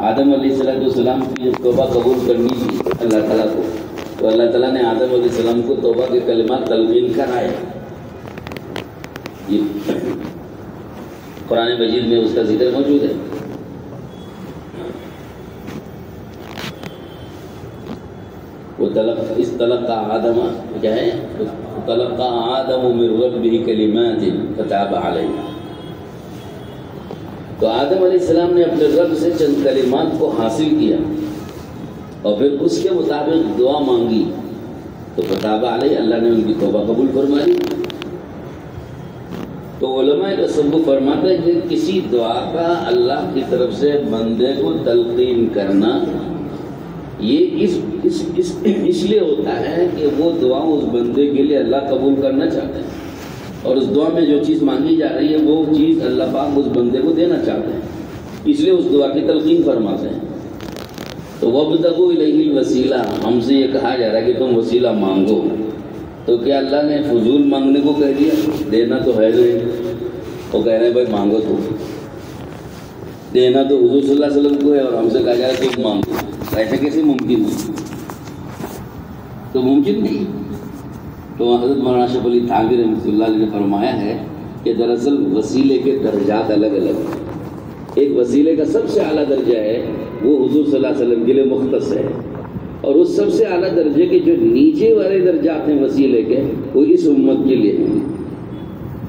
آدم علیہ السلام کی جب توبہ قبول کرنی تھی اللہ تعالیٰ کو، تو اللہ تعالیٰ نے آدم علیہ السلام کو توبہ کے کلمات تلقین کرائے. یہ قرآن مجید میں اس کا ذکر موجود ہے. وہ تلقى آدم کیا ہے؟ تلقى آدم من ربه کلمات فتاب علیہ. تو آدم علیہ السلام نے اپنے رب سے چند کلمات کو حاصل کیا اور پھر اس کے مطابق دعا مانگی تو فتاب علیہ، اللہ نے ان کی توبہ قبول فرما لی. تو علماء تصوف فرماتے ہیں کہ کسی دعا کا اللہ کی طرف سے بندے کو تلقین کرنا یہ اس لیے ہوتا ہے کہ وہ دعا اس بندے کے لیے اللہ قبول کرنا چاہتے ہیں، اور اس دعا میں جو چیز مانگی جا رہی ہے وہ چیز اللہ پاک اس بندے کو دینا چاہتے ہیں، اس لیے اس دعا کی تلقین فرماتے ہیں. تو وابتغوا الیہ الوسیلہ، ہم سے یہ کہا جا رہا ہے کہ تم وسیلہ مانگو. تو کیا اللہ نے فضول مانگنے کو کہہ دیا؟ دینا تو ہے نہیں. وہ کہہ رہے ہیں بھائی مانگو، تو دینا تو حضور صلی اللہ علیہ وسلم کو ہے اور ہم سے کہا جا رہا ہے تم مانگو. ایسے کیسے ممکن ہے؟ تو ممکن نہیں. تو حضرت مولانا اشرف علی تھانوی رحمۃ اللہ علیہ نے فرمایا ہے کہ دراصل وسیلے کے درجات الگ الگ ہیں. ایک وسیلے کا سب سے اعلیٰ درجہ ہے وہ حضور صلی اللہ علیہ وسلم کے لیے مختص ہے، اور اس سب سے اعلیٰ درجے کے جو نیچے والے درجات ہیں وسیلے کے وہ اس امت کے لیے ہیں.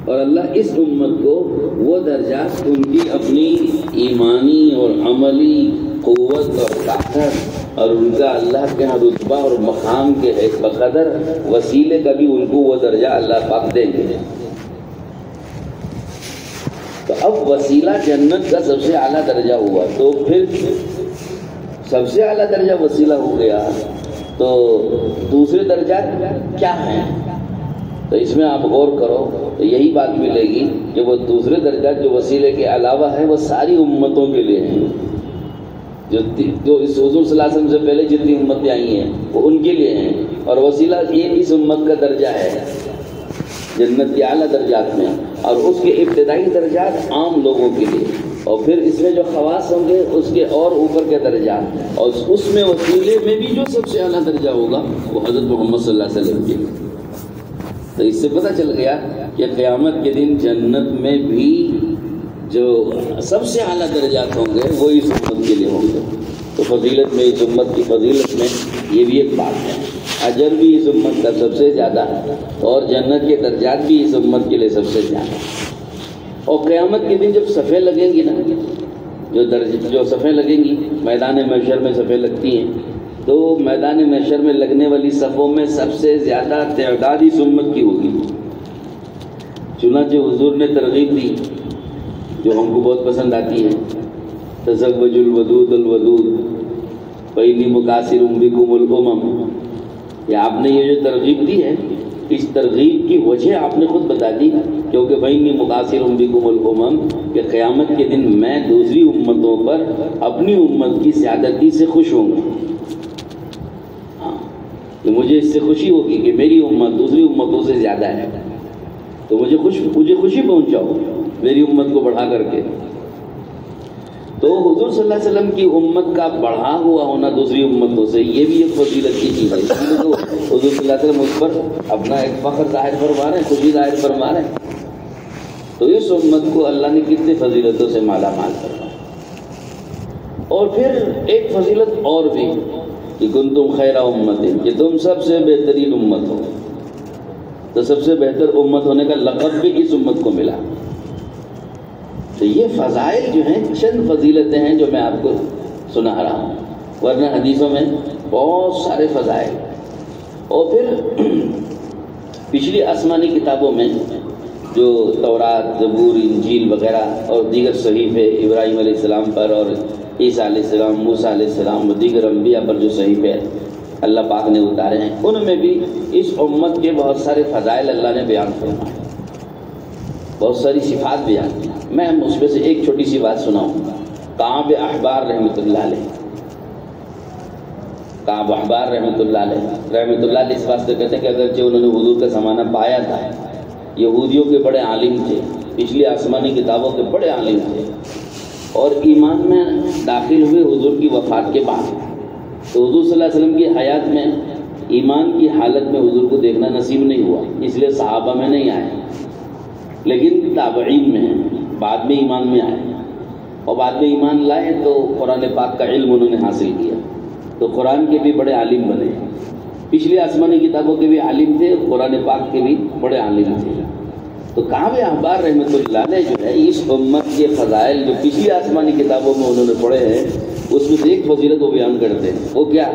اور اللہ اس امت کو وہ درجات ان کی اپنی ایمانی اور عملی قوت اور طاقت اور ان کا اللہ کے یہاں رتبہ اور مقام کے بقدر وسیلے کا بھی ان کو وہ درجہ اللہ پاک دیں گے. تو اب وسیلہ جنت کا سب سے اعلیٰ درجہ ہوا، تو پھر سب سے اعلیٰ درجہ وسیلہ ہو گیا، تو دوسرے درجات کیا ہیں؟ تو اس میں آپ غور کرو تو یہی بات ملے گی کہ وہ دوسرے درجات جو وسیلے کے علاوہ ہیں وہ ساری امتوں کے لیے ہیں. جو اس حضور صلی اللہ علیہ وسلم سے پہلے جتنی امتیں آئی ہیں وہ ان کے لیے ہیں، اور وسیلہ یہ اس امت کا درجہ ہے جنت کے اعلیٰ درجات میں، اور اس کے ابتدائی درجات عام لوگوں کے لیے، اور پھر اس میں جو خواص ہوں گے اس کے اور اوپر کے درجات، اور اس میں وسیلے میں بھی جو سب سے اعلیٰ درجہ ہوگا وہ حضرت محمد صلی اللہ علیہ وسلم کے لیے. تو اس سے پتہ چل گیا کہ قیامت کے دن جنت میں بھی جو سب سے اعلیٰ درجات ہوں گے وہ اس امت کے لیے ہوں گے. تو فضیلت میں اس امت کی فضیلت میں یہ بھی ایک بات ہے، اجر بھی اس امت کا سب سے زیادہ ہے اور جنت کے درجات بھی اس امت کے لیے سب سے زیادہ. اور قیامت کے دن جب صفیں لگیں گی نا، جو صفیں لگیں گی میدان محشر میں صفیں لگتی ہیں، تو میدان محشر میں لگنے والی صفوں میں سب سے زیادہ تعداد اس امت کی ہوگی. چنانچہ حضور نے ترغیب دی جو ہم کو بہت پسند آتی ہے، تزوج الودود الودود فإنی مکاثر بکم الامم. یہ آپ نے یہ جو ترغیب دی ہے، اس ترغیب کی وجہ آپ نے خود بتا دی، کیونکہ فإنی مکاثر بکم الامم کہ قیامت کے دن میں دوسری امتوں پر اپنی امت کی زیادتی سے خوش ہوں گا. کہ مجھے اس سے خوشی ہوگی کہ میری امت دوسری امتوں سے زیادہ ہے، تو مجھے خوشی پہنچاؤ میری امت کو بڑھا کر کے. تو حضور صلی اللہ علیہ وسلم کی امت کا بڑھا ہوا ہونا دوسری امتوں سے یہ بھی ایک فضیلت کی چیز ہے. اس لیے تو حضور صلی اللہ علیہ وسلم اس پر اپنا ایک فخر ظاہر فرما رہے ہیں، خوشی ظاہر فرما رہے ہیں. تو اس امت کو اللہ نے کتنی فضیلتوں سے مالا مال کرا. اور پھر ایک فضیلت اور بھی کہ کنتم خیر امت، کہ تم سب سے بہترین امت ہو. تو سب سے بہتر امت ہونے کا لقب بھی اس امت کو ملا. تو یہ فضائل جو ہیں چند فضیلتیں ہیں جو میں آپ کو سنا رہا ہوں، ورنہ حدیثوں میں بہت سارے فضائل. اور پھر پچھلی آسمانی کتابوں میں جو تورات، زبور، انجیل وغیرہ اور دیگر صحیفے ابراہیم علیہ السلام پر اور عیسیٰ علیہ السلام، موسیٰ علیہ السلام و دیگر انبیاء پر جو صحیفے اللہ پاک نے اتارے ہیں، ان میں بھی اس امت کے بہت سارے فضائل اللہ نے بیان فرمائے، بہت ساری صفات بیان کی. میں اس میں سے ایک چھوٹی سی بات سناؤں. کعب احبار رحمۃ اللہ علیہ، کعب احبار رحمۃ اللہ علیہ اس واسطے کہتے ہیں کہ اگرچہ انہوں نے حضور کا زمانہ پایا تھا، یہودیوں کے بڑے عالم تھے، پچھلی آسمانی کتابوں کے بڑے عالم تھے، اور ایمان میں داخل ہوئے حضور کی وفات کے بعد. تو حضور صلی اللہ علیہ وسلم کی حیات میں ایمان کی حالت میں حضور کو دیکھنا نصیب نہیں ہوا، اس لیے صحابہ میں نہیں آئے، لیکن تابعین میں بعد میں ایمان میں آئے، اور بعد میں ایمان لائے تو قرآن پاک کا علم انہوں نے حاصل کیا، تو قرآن کے بھی بڑے عالم بنے. پچھلی آسمانی کتابوں کے بھی عالم تھے، قرآن پاک کے بھی بڑے عالم تھے. تو کعب احبار رحمۃ اللہ علیہ جو ہے اس امت کے فضائل جو پچھلی آسمانی کتابوں میں انہوں نے پڑھے ہیں، اس میں سے ایک فضیلت وہ بیان کرتے ہیں. وہ کیا؟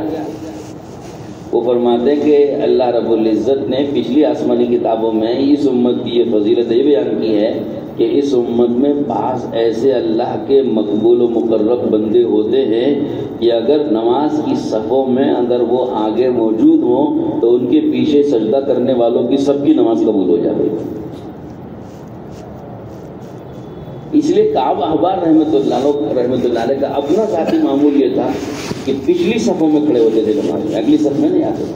وہ فرماتے ہیں کہ اللہ رب العزت نے پچھلی آسمانی کتابوں میں اس امت کی یہ فضیلت یہ بیان کی ہے کہ اس امت میں بعض ایسے اللہ کے مقبول و مقرب بندے ہوتے ہیں کہ اگر نماز کی صفوں میں اگر وہ آگے موجود ہوں تو ان کے پیچھے سجدہ کرنے والوں کی سب کی نماز قبول ہو جاتی ہے. اس لیے کعب احبار رحمۃ اللہ علیہ کا اپنا ذاتی معمول یہ تھا کہ پچھلی صفوں میں کھڑے ہوتے تھے نماز میں، اگلی صف میں نہیں آتے تھے.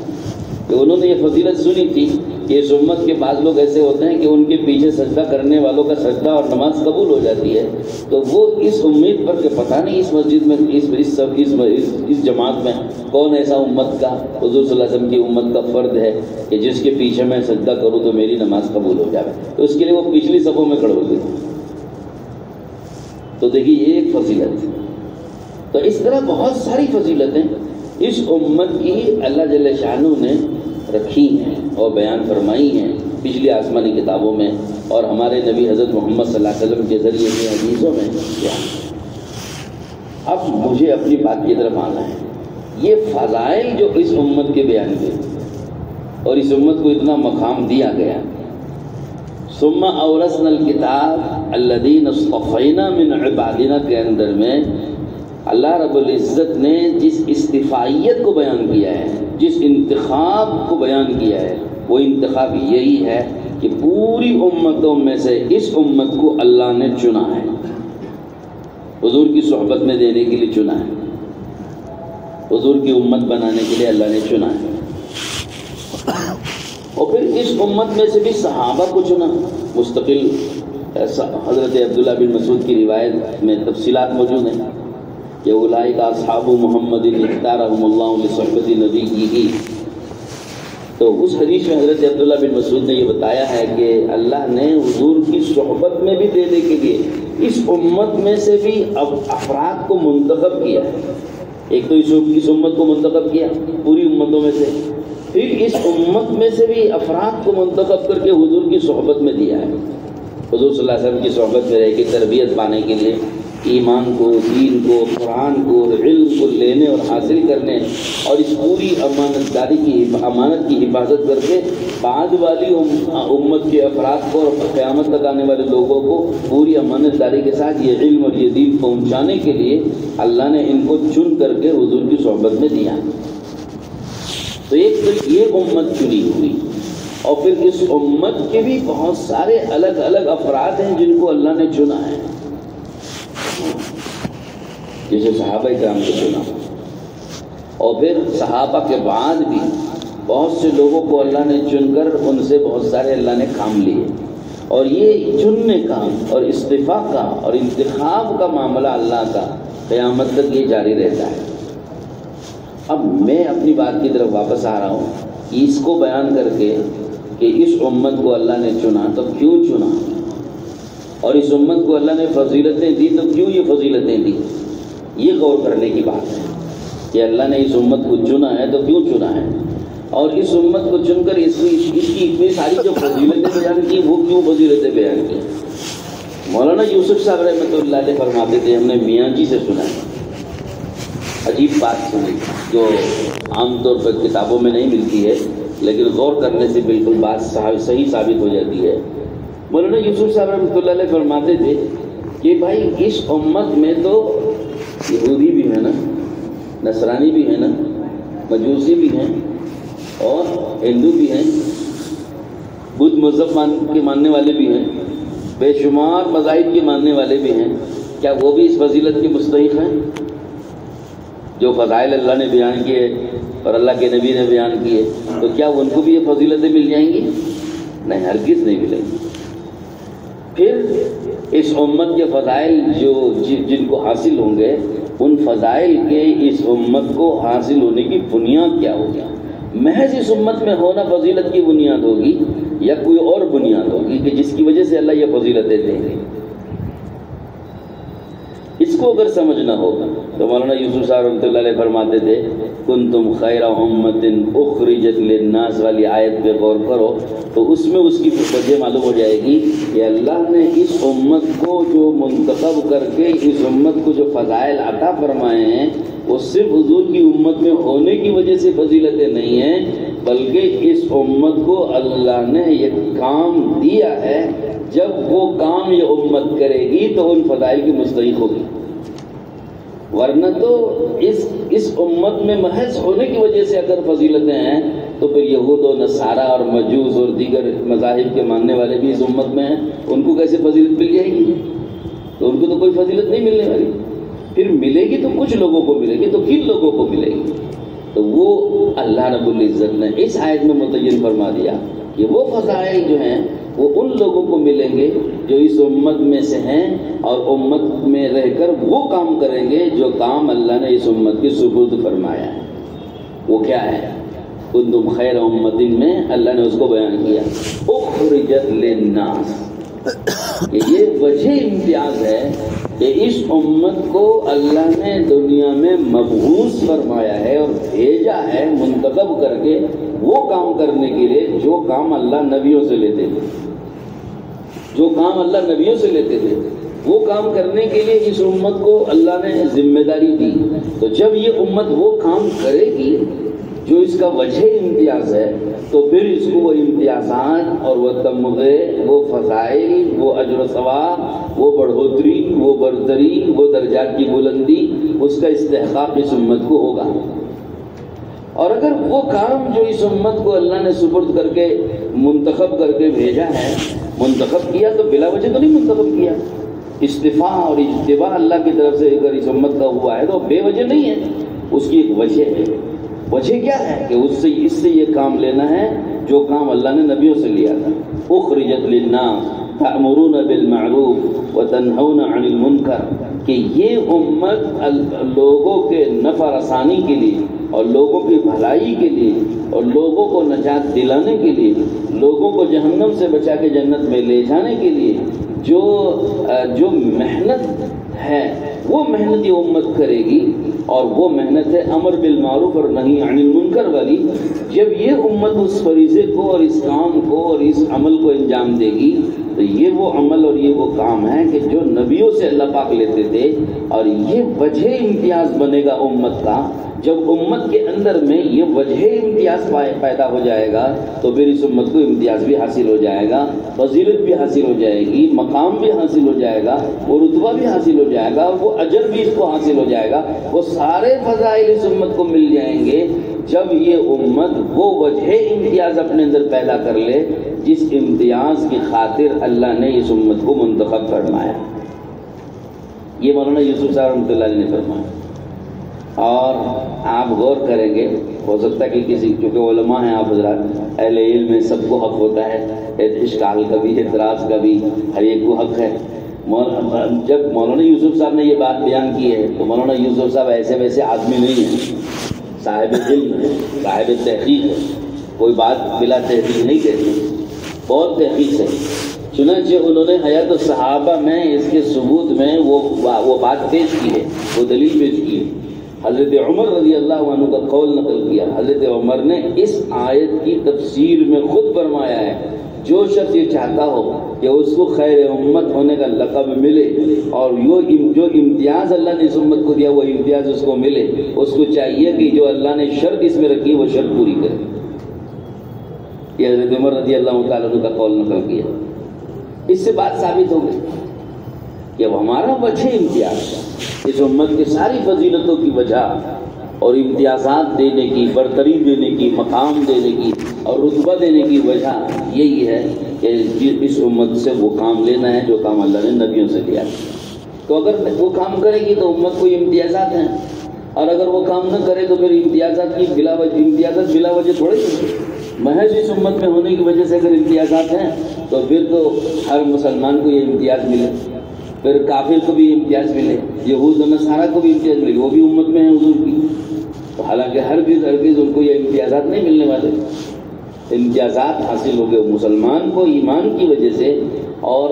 کہ انہوں نے یہ فضیلت سنی تھی کہ اس امت کے بعض لوگ ایسے ہوتے ہیں کہ ان کے پیچھے سجدہ کرنے والوں کا سجدہ اور نماز قبول ہو جاتی ہے. تو وہ اس امید پر کہ پتہ نہیں اس مسجد میں اس جماعت میں کون ایسا امت کا حضور صلی اللہ علیہ وسلم کی امت کا فرد ہے کہ جس کے پیچھے میں سجدہ کروں تو میری نماز قبول ہو جائے. تو اس کے لیے وہ پچھلی صفوں میں کھڑے ہوتے تھے. تو دیکھیے یہ ایک فضیلت ہے. تو اس طرح بہت ساری فضیلتیں اس امت کی اللہ جل شانہ نے رکھی ہیں اور بیان فرمائی ہیں پچھلی آسمانی کتابوں میں اور ہمارے نبی حضرت محمد صلی اللہ علیہ وسلم کے ذریعے سے حدیثوں میں. اب مجھے اپنی بات کی طرف آنا ہے. یہ فضائل جو اس امت کے بیان ہوئے اور اس امت کو اتنا مقام دیا گیا، ثم اورثنا الکتاب الذین اصطفینا من عبادنا کے اندر میں اللہ رب العزت نے جس استفائیت کو بیان کیا ہے، جس انتخاب کو بیان کیا ہے، وہ انتخاب یہی ہے کہ پوری امتوں میں سے اس امت کو اللہ نے چنا ہے، حضور کی صحبت میں دینے کے لیے چنا ہے، حضور کی امت بنانے کے لیے اللہ نے چنا ہے. اور پھر اس امت میں سے بھی صحابہ کو چنا. مستقل حضرت عبداللہ بن مسعود کی روایت میں تفصیلات موجود ہیں کہ اولئک اصحاب محمد اختارهم اللہ لصحبت نبیہ. تو اس حدیث میں حضرت عبداللہ بن مسعود نے یہ بتایا ہے کہ اللہ نے حضور کی صحبت میں بھی دینے کے لیے اس امت میں سے بھی افراد کو منتخب کیا ہے. ایک تو اس امت کو منتخب کیا پوری امتوں میں سے، پھر اس امت میں سے بھی افراد کو منتخب کر کے حضور کی صحبت میں دیا ہے. حضور صلی اللہ علیہ وسلم کی صحبت میں رہ کے تربیت پانے کے لیے، ایمان کو، دین کو، قرآن کو، علم کو لینے اور حاصل کرنے اور اس پوری امانت کی حفاظت کر کے بعد والی امت کے افراد کو اور قیامت تک آنے والے لوگوں کو پوری امانت داری کے ساتھ یہ علم اور یہ دین پہنچانے کے لیے اللہ نے ان کو چن کر کے حضور کی صحبت میں دیا. تو ایک تو یہ امت چنی ہوئی، اور پھر اس امت کے بھی بہت سارے الگ الگ افراد ہیں جن کو اللہ نے چنا ہے، جیسے صحابہ کرام کو چنا. اور پھر صحابہ کے بعد بھی بہت سے لوگوں کو اللہ نے چن کر ان سے بہت سارے اللہ نے کام لیے. اور یہ چننے کا اور استفاء کا اور انتخاب کا معاملہ اللہ کا قیامت تک یہ جاری رہتا ہے. اب میں اپنی بات کی طرف واپس آ رہا ہوں، اس کو بیان کر کے کہ اس امت کو اللہ نے چنا تو کیوں چنا، اور اس امت کو اللہ نے فضیلتیں دی تو کیوں یہ فضیلتیں دی. یہ غور کرنے کی بات ہے کہ اللہ نے اس امت کو چنا ہے تو کیوں چنا ہے، اور اس امت کو چن کر اس کی اتنی ساری جو فضیلتیں بیان کی وہ کیوں فضیلتیں بیان کی. مولانا یوسف صاحب رحمۃ اللہ علیہ فرماتے تھے، ہم نے میاں جی سے سنا ہے، عجیب بات سنی جو عام طور پر کتابوں میں نہیں ملتی ہے لیکن غور کرنے سے بالکل بات صحیح ثابت ہو جاتی ہے. مولانا یوسف صاحب رحمۃ اللہ علیہ فرماتے تھے کہ بھائی اس امت میں تو یہودی بھی ہے نا، نصرانی بھی ہے نا، مجوسی بھی ہیں اور ہندو بھی ہیں، بدھ مذہب کے ماننے والے بھی ہیں، بے شمار مذاہب کے ماننے والے بھی ہیں. کیا وہ بھی اس فضیلت کے مستحق ہیں؟ جو فضائل اللہ نے بیان کیے اور اللہ کے نبی نے بیان کیے، تو کیا ان کو بھی یہ فضیلتیں مل جائیں گی؟ نہیں، ہرگز نہیں ملیں گی. پھر اس امت کے فضائل جن کو حاصل ہوں گے، ان فضائل کے اس امت کو حاصل ہونے کی بنیاد کیا ہوگی؟ محض اس امت میں ہونا فضیلت کی بنیاد ہوگی یا کوئی اور بنیاد ہوگی کہ جس کی وجہ سے اللہ یہ فضیلتیں دیں گے؟ اس کو اگر سمجھنا ہوگا تو مولانا یوسف صاحب رحمۃ اللہ علیہ فرماتے تھے کنتم خیر امت اخرجت للناس والی آیت پہ غور کرو تو اس میں اس کی وجہ معلوم ہو جائے گی کہ اللہ نے اس امت کو جو منتخب کر کے اس امت کو جو فضائل عطا فرمائے ہیں وہ صرف حضور کی امت میں ہونے کی وجہ سے فضیلتیں نہیں ہیں، بلکہ اس امت کو اللہ نے یہ کام دیا ہے، جب وہ کام یہ امت کرے گی تو ان فضائل کی مستحق ہوگی، ورنہ تو اس امت میں محض ہونے کی وجہ سے اگر فضیلتیں ہیں تو پھر یہود و نصارہ اور مجوس اور دیگر مذاہب کے ماننے والے بھی اس امت میں ہیں، ان کو کیسے فضیلت مل جائے گی؟ تو ان کو تو کوئی فضیلت نہیں ملنے والی، پھر ملے گی تو کچھ لوگوں کو ملے گی، تو کن لوگوں کو ملے گی؟ تو وہ اللہ رب العزت نے اس آیت میں متعین فرما دیا کہ وہ فضائل جو ہیں وہ ان لوگوں کو ملیں گے جو اس امت میں سے ہیں اور امت میں رہ کر وہ کام کریں گے جو کام اللہ نے اس امت کی سپرد فرمایا ہے۔ وہ کیا ہے؟ کنتم خیر امت میں اللہ نے اس کو بیان کیا اخرجت للناس، کہ یہ وجہ امتیاز ہے کہ اس امت کو اللہ نے دنیا میں مبعوث فرمایا ہے اور بھیجا ہے منتخب کر کے وہ کام کرنے کے لیے جو کام اللہ نبیوں سے لیتے تھے، جو کام اللہ نبیوں سے لیتے تھے وہ کام کرنے کے لیے اس امت کو اللہ نے ذمہ داری دی۔ تو جب یہ امت وہ کام کرے گی جو اس کا وجہ امتیاز ہے تو پھر اس کو وہ امتیازات اور وہ تمغے، وہ فضائل، وہ اجر و ثواب، وہ بڑھوتری، وہ برتری، وہ درجات کی بلندی، اس کا استحقاق اس امت کو ہوگا۔ اور اگر وہ کام جو اس امت کو اللہ نے سپرد کر کے منتخب کر کے بھیجا ہے، منتخب کیا تو بلا وجہ تو نہیں منتخب کیا، استفاء اور اجتباء اللہ کی طرف سے اگر اس امت کا ہوا ہے تو بے وجہ نہیں ہے، اس کی ایک وجہ ہے۔ وجہ کیا ہے؟ کہ اس سے یہ کام لینا ہے جو کام اللہ نے نبیوں سے لیا تھا۔ اخرجت للناس تأمرون بالمعروف وتنہون عن المنکر، کہ یہ امت لوگوں کے نفع رسانی کے لیے اور لوگوں کی بھلائی کے لیے اور لوگوں کو نجات دلانے کے لیے، لوگوں کو جہنم سے بچا کے جنت میں لے جانے کے لیے جو محنت ہے وہ محنت یہ امت کرے گی، اور وہ محنت ہے امر بالمعروف اور نہی عن المنکر والی۔ جب یہ امت اس فریضے کو اور اس کام کو اور اس عمل کو انجام دے گی تو یہ وہ عمل اور یہ وہ کام ہے کہ جو نبیوں سے اللہ پاک لیتے تھے، اور یہ وجہ امتیاز بنے گا امت کا۔ جب امت کے اندر میں یہ وجہ امتیاز پیدا ہو جائے گا تو پھر اس امت کو امتیاز بھی حاصل ہو جائے گا، فضیلت بھی حاصل ہو جائے گی، مقام بھی حاصل ہو جائے گا، وہ رتبہ بھی حاصل ہو جائے گا، وہ اجر بھی اس کو حاصل ہو جائے گا، وہ سارے فضائل اس امت کو مل جائیں گے جب یہ امت وہ وجہ امتیاز اپنے اندر پیدا کر لے جس امتیاز کی خاطر اللہ نے اس امت کو منتخب فرمایا۔ یہ مولانا یوسف صاحب رحمۃ اللہ علیہ نے فرمایا۔ اور آپ غور کریں گے، ہو سکتا ہے کہ کسی، چونکہ علماء ہیں آپ حضرات، اہل علم میں سب کو حق ہوتا ہے، اشکال کا بھی، اعتراض کا بھی، ہر ایک کو حق ہے۔ جب مولانا یوسف صاحب نے یہ بات بیان کی ہے تو مولانا یوسف صاحب ایسے ویسے آدمی نہیں ہیں، صاحب علم ہے، صاحب تحقیق ہے، کوئی بات بلا تحقیق نہیں کہتے، بہت تحقیق ہے۔ چنانچہ انہوں نے حیات الصحابہ میں اس کے ثبوت میں وہ بات پیش کی ہے، وہ دلیل پیش کی ہے۔ حضرت عمر رضی اللہ عنہ کا قول نقل کیا۔ حضرت عمر نے اس آیت کی تفسیر میں خود فرمایا ہے جو شخص یہ چاہتا ہو کہ اس کو خیر امت ہونے کا لقب ملے اور جو امتیاز اللہ نے اس امت کو دیا وہ امتیاز اس کو ملے، اس کو چاہیے کہ جو اللہ نے شرط اس میں رکھی وہ شرط پوری کرے۔ یہ حضرت عمر رضی اللہ تعالیٰ عنہ کا قول نقل کیا۔ اس سے بات ثابت ہو گئی کہ اب ہمارا وجہ امتیاز اس امت کی ساری فضیلتوں کی وجہ اور امتیازات دینے کی، برتری دینے کی، مقام دینے کی اور رتبہ دینے کی وجہ یہی ہے کہ اس امت سے وہ کام لینا ہے جو کام اللہ نے نبیوں سے لیا۔ تو اگر وہ کام کرے گی تو امت کو امتیازات ہیں، اور اگر وہ کام نہ کرے تو پھر امتیازات بلا وجہ تھوڑے ہی، محض اس امت میں ہونے کی وجہ سے اگر امتیازات ہیں تو پھر تو ہر مسلمان کو یہ امتیاز ملے، پھر کافر کو بھی امتیاز ملے، یہود و نصارہ کو بھی امتیاز ملے، وہ بھی امت میں ہیں حضور کی. تو حالانکہ ہرگز ان کو یہ امتیازات نہیں ملنے والے. امتیازات حاصل ہو گئے مسلمان کو ایمان کی وجہ سے، اور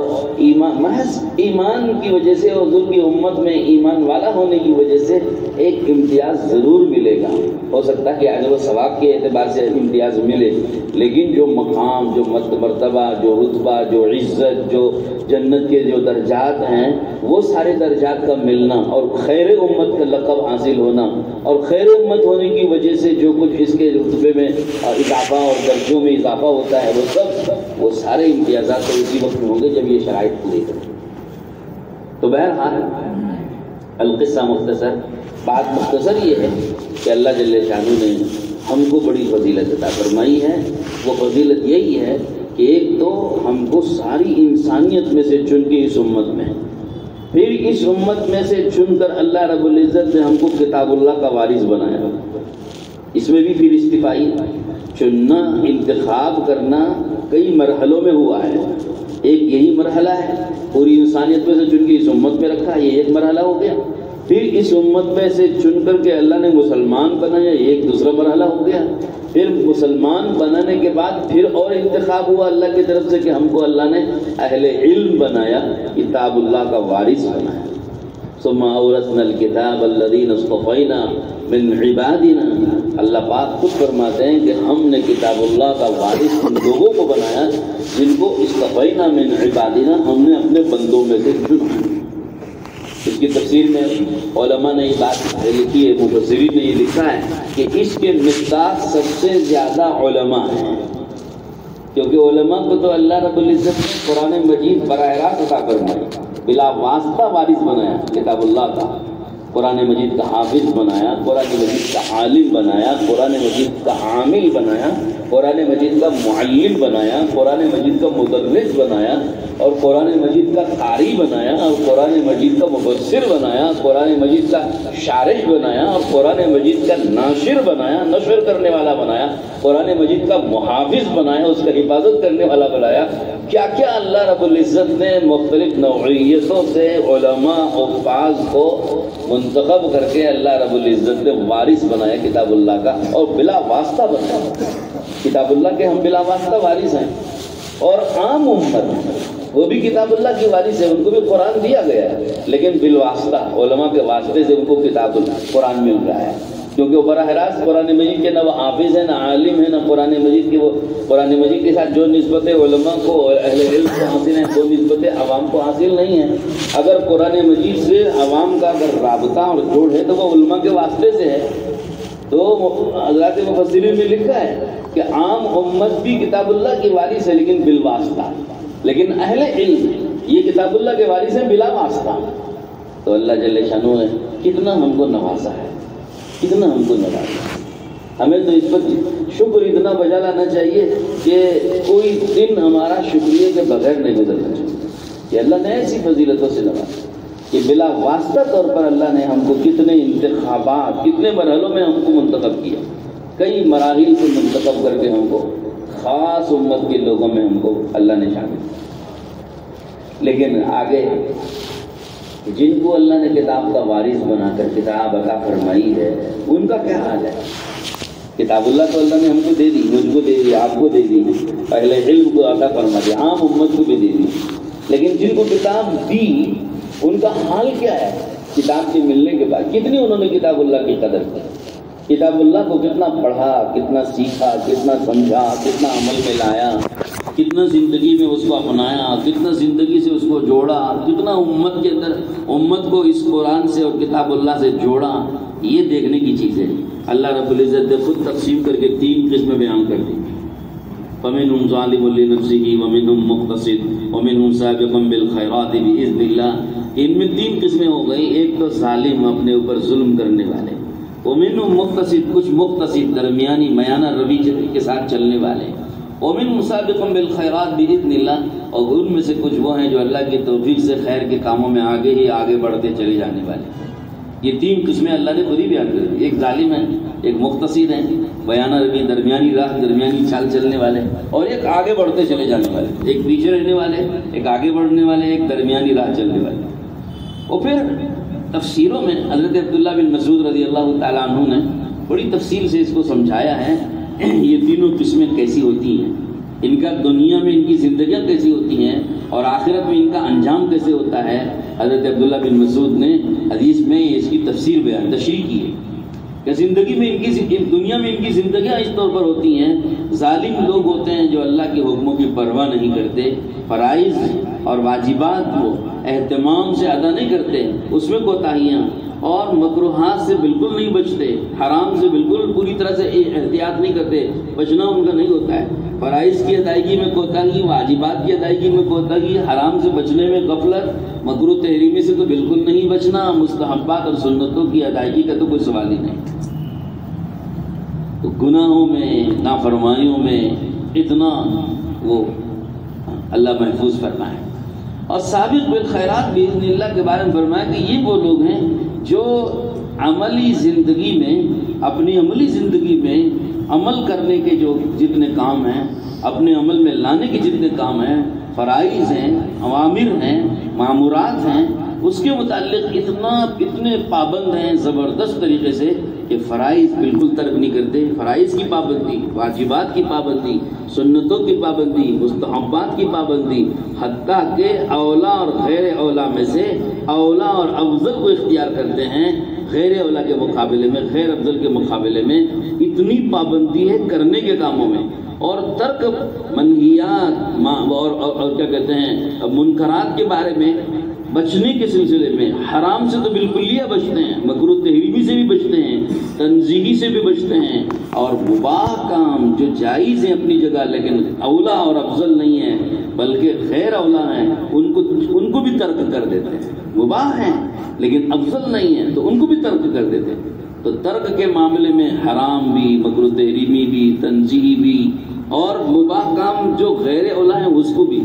محض ایمان کی وجہ سے، حضور کی امت میں ایمان والا ہونے کی وجہ سے ایک امتیاز ضرور ملے گا. ہو سکتا ہے کہ اجر و ثواب کے اعتبار سے امتیاز ملے، لیکن جو مقام، جو مرتبہ، جو رتبہ، جو عزت، جو جنت کے جو درجات ہیں، وہ سارے درجات کا ملنا اور خیر امت کا لقب حاصل ہونا، اور خیر امت ہونے کی وجہ سے جو کچھ اس کے رتبے میں اضافہ اور درجوں میں اضافہ ہوتا ہے، وہ سارے امتیازات تو اسی وقت میں ہوں گے جب یہ شرائط پوری کریں. تو بہرحال القصہ مختصر، بات مختصر یہ ہے کہ اللہ جل شانہ نے ہم کو بڑی فضیلت عطا فرمائی ہے. وہ فضیلت یہی ہے کہ ایک تو ہم کو ساری انسانیت میں سے چن کے اس امت میں، پھر اس امت میں سے چن کر اللہ رب العزت نے ہم کو کتاب اللہ کا وارث بنایا. اس میں بھی پھر استفائی چننا، انتخاب کرنا کئی مرحلوں میں ہوا ہے. ایک یہی مرحلہ ہے، پوری انسانیت میں سے چن کے اس امت میں رکھا، یہ ایک مرحلہ ہو گیا. پھر اس امت میں سے چن کر کے اللہ نے مسلمان بنایا، یہ ایک دوسرا مرحلہ ہو گیا. پھر مسلمان بنانے کے بعد پھر اور انتخاب ہوا اللہ کی طرف سے کہ ہم کو اللہ نے اہل علم بنایا، کتاب اللہ کا وارث بنایا. ثم اورثنا الکتاب الذین اصطفینا من عبادنا. اللہ پاک خود فرماتے ہیں کہ ہم نے کتاب اللہ کا وارث ان لوگوں کو بنایا جن کو اصطفینا من عبادنا، ہم نے اپنے بندوں میں سے چنا. اس کی تفسیر میں علماء نے یہ بات لکھی ہے، مفسرین نے یہ لکھا ہے کہ اس کے مقدار سب سے زیادہ علماء ہیں، کیونکہ علماء کو تو اللہ رب العزت نے قرآن مجید براہ راست عطا فرمائی، بلا واسطہ وارث بنایا کتاب اللہ کا. قرآن مجید کا حافظ بنایا، قرآن مجید کا عالم بنایا، قرآن مجید کا عامل بنایا، قرآن مجید کا معلم بنایا، قرآن مجید کا مدرس بنایا، اور قرآن مجید کا قاری بنایا، اور قرآن مجید کا مفسر بنایا، قرآن مجید کا شارح بنایا، اور قرآن مجید کا ناشر بنایا، نشر کرنے والا بنایا، قرآن مجید کا محافظ بنایا، اس کا حفاظت کرنے والا بنایا. کیا کیا اللہ رب العزت نے مختلف نوعیتوں سے علماء حفاظ کو منتخب کر کے اللہ رب العزت نے وارث بنایا کتاب اللہ کا، اور بلا واسطہ بنایا. کتاب اللہ کے ہم بلا واسطہ وارث ہیں، اور عام امت وہ بھی کتاب اللہ کی وارث ہے، ان کو بھی قرآن دیا گیا ہے، لیکن بالواسطہ علماء کے واسطے سے ان کو کتاب قرآن مل رہا ہے. کیونکہ وہ براہ راست قرآن مجید کے نہ وہ حافظ ہے، نہ عالم ہے، نہ قرآن مجید کے وہ قرآن مجید کے ساتھ جو نسبتیں علماء کو اہل علم کو حاصل ہیں وہ نسبتیں عوام کو حاصل نہیں ہیں. اگر قرآن مجید سے عوام کا اگر رابطہ اور جوڑ ہے تو وہ علماء کے واسطے سے ہے. تو حضرات مفسرین نے لکھا ہے کہ عام امت بھی کتاب اللہ کی وارث ہے لیکن بالواسطہ، لیکن اہل علم یہ کتاب اللہ کے وارث ہیں بلا واسطہ. تو اللہ جل شانہ نے کتنا ہم کو نوازا ہے، کتنا ہم کو نوازا. ہمیں تو اس پر شکر اتنا بجا لانا چاہیے کہ کوئی دن ہمارا شکریہ کے بغیر نہیں گزرنا چاہیے کہ اللہ نے ایسی فضیلتوں سے نوازا کہ بلا واسطہ طور پر اللہ نے ہم کو کتنے انتخابات، کتنے مرحلوں میں ہم کو منتخب کیا، کئی مراحل سے منتخب کر کے ہم کو خاص امت کے لوگوں میں ہم کو اللہ نے شامل کیا. لیکن آگے جن کو اللہ نے کتاب کا وارث بنا کر کتاب عطا فرمائی ہے ان کا کیا حال ہے؟ کتاب اللہ تو اللہ نے ہم کو دے دی، مجھ کو دے دی، آپ کو دے دی، اہل علم کو عطا فرما دی، عام امت کو بھی دے دی. لیکن جن کو کتاب دی ان کا حال کیا ہے؟ کتاب کے ملنے کے بعد کتنی انہوں نے کتاب اللہ کی قدر کی، کتاب اللہ کو کتنا پڑھا، کتنا سیکھا، کتنا سمجھا، کتنا عمل میں لایا، کتنا زندگی میں اس کو اپنایا، کتنا زندگی سے اس کو جوڑا، کتنا امت کے اندر امت کو اس قرآن سے اور کتاب اللہ سے جوڑا. یہ دیکھنے کی چیز ہے. اللہ رب العزت نے خود تقسیم کر کے 3 قسمیں بیان کر دی. فَمِنْهُمْ ظَالِمٌ لِنَفْسِهِ وَمِنْهُمْ مُقْتَصِدٌ وَمِنْهُمْ سَابِقٌ بِالْخَيْرَاتِ بِإِذْنِ اللَّهِ. ان میں 3 قسمیں ہو گئی. ایک تو ظالم، اپنے اوپر ظلم کرنے والے، وَمِنْهُمْ مُقْتَصِد، کچھ مقتصد درمیانی میانہ روی کے ساتھ چلنے والے، وَمِنْهُمْ سَابِقٌ بِالْخَيْرَاتِ بِإِذْنِ اللَّهِ، اور ان میں سے کچھ وہ ہیں جو اللہ کی توفیق سے خیر کے کاموں میں آگے ہی آگے بڑھتے چلے جانے والے. یہ 3 قسمیں اللہ نے خود ہی بیان کر دی. ایک ظالم ہے، ایک مختصر ہیں بیانہ روی، درمیانی راہ، درمیانی چال چلنے والے، اور ایک آگے بڑھتے چلے جانے والے، ایک پیچھے رہنے والے، ایک آگے بڑھنے والے، ایک درمیانی راہ چلنے والے۔ اور پھر تفسیروں میں حضرت عبداللہ بن مسعود رضی اللہ تعالیٰ عنہ نے بڑی تفصیل سے اس کو سمجھایا ہے، یہ تینوں قسمیں کیسی ہوتی ہیں، ان کا دنیا میں ان کی زندگیاں کیسی ہوتی ہیں اور آخرت میں ان کا انجام کیسے ہوتا ہے۔ حضرت عبداللہ بن مسعود نے حدیث میں اس کی تفسیر بیان تشریح کی ہے کہ زندگی میں دنیا میں ان کی زندگیاں اس طور پر ہوتی ہیں، ظالم لوگ ہوتے ہیں جو اللہ کے حکموں کی پرواہ نہیں کرتے، فرائض اور واجبات کو اہتمام سے ادا نہیں کرتے، اس میں کوتاہیاں اور مکروہات سے بالکل نہیں بچتے، حرام سے بالکل پوری طرح سے احتیاط نہیں کرتے، بچنا ان کا نہیں ہوتا ہے، فرائض کی ادائیگی میں کوتاہی، واجبات کی ادائیگی میں کوتاہی، حرام سے بچنے میں غفلت، مکروہ تحریمی سے تو بالکل نہیں بچنا، مستحبات اور سنتوں کی ادائیگی کا تو کوئی سوال ہی نہیں۔ تو گناہوں میں، نافرمانیوں میں اتنا وہ اللہ محفوظ فرمائے۔ اور سابق بالخیرات باذن اللہ کے بارے میں فرمایا کہ یہ وہ لوگ ہیں جو عملی زندگی میں، اپنی عملی زندگی میں عمل کرنے کے جو جتنے کام ہیں، اپنے عمل میں لانے کے جتنے کام ہیں، فرائض ہیں، اوامر ہیں، مامورات ہیں، اس کے متعلق اتنے پابند ہیں زبردست طریقے سے کہ فرائض بالکل ترک نہیں کرتے، فرائض کی پابندی، واجبات کی پابندی، سنتوں کی پابندی، مستحبات کی پابندی، حتیٰ کہ اولا اور غیر اولا میں سے اولا اور افضل کو اختیار کرتے ہیں، غیر اولا کے مقابلے میں، غیر افضل کے مقابلے میں اتنی پابندی ہے کرنے کے کاموں میں، اور ترک منہیات اور کیا کہتے ہیں منکرات کے بارے میں بچنے کے سلسلے میں حرام سے تو بالکلیہ بچتے ہیں، مکروہ تحریمی سے بھی بچتے ہیں، تنزیہی سے بھی بچتے ہیں، اور مباح کام جو جائز ہیں اپنی جگہ لیکن اولا اور افضل نہیں ہیں بلکہ غیر اولا ہیں، ان کو بھی ترک کر دیتے ہیں، مباح ہیں لیکن افضل نہیں ہیں تو ان کو بھی ترک کر دیتے ہیں۔ تو ترک کے معاملے میں حرام بھی، مکروہ تحریمی بھی، تنزیہی بھی، اور مباح کام جو غیر اولا ہیں اس کو بھی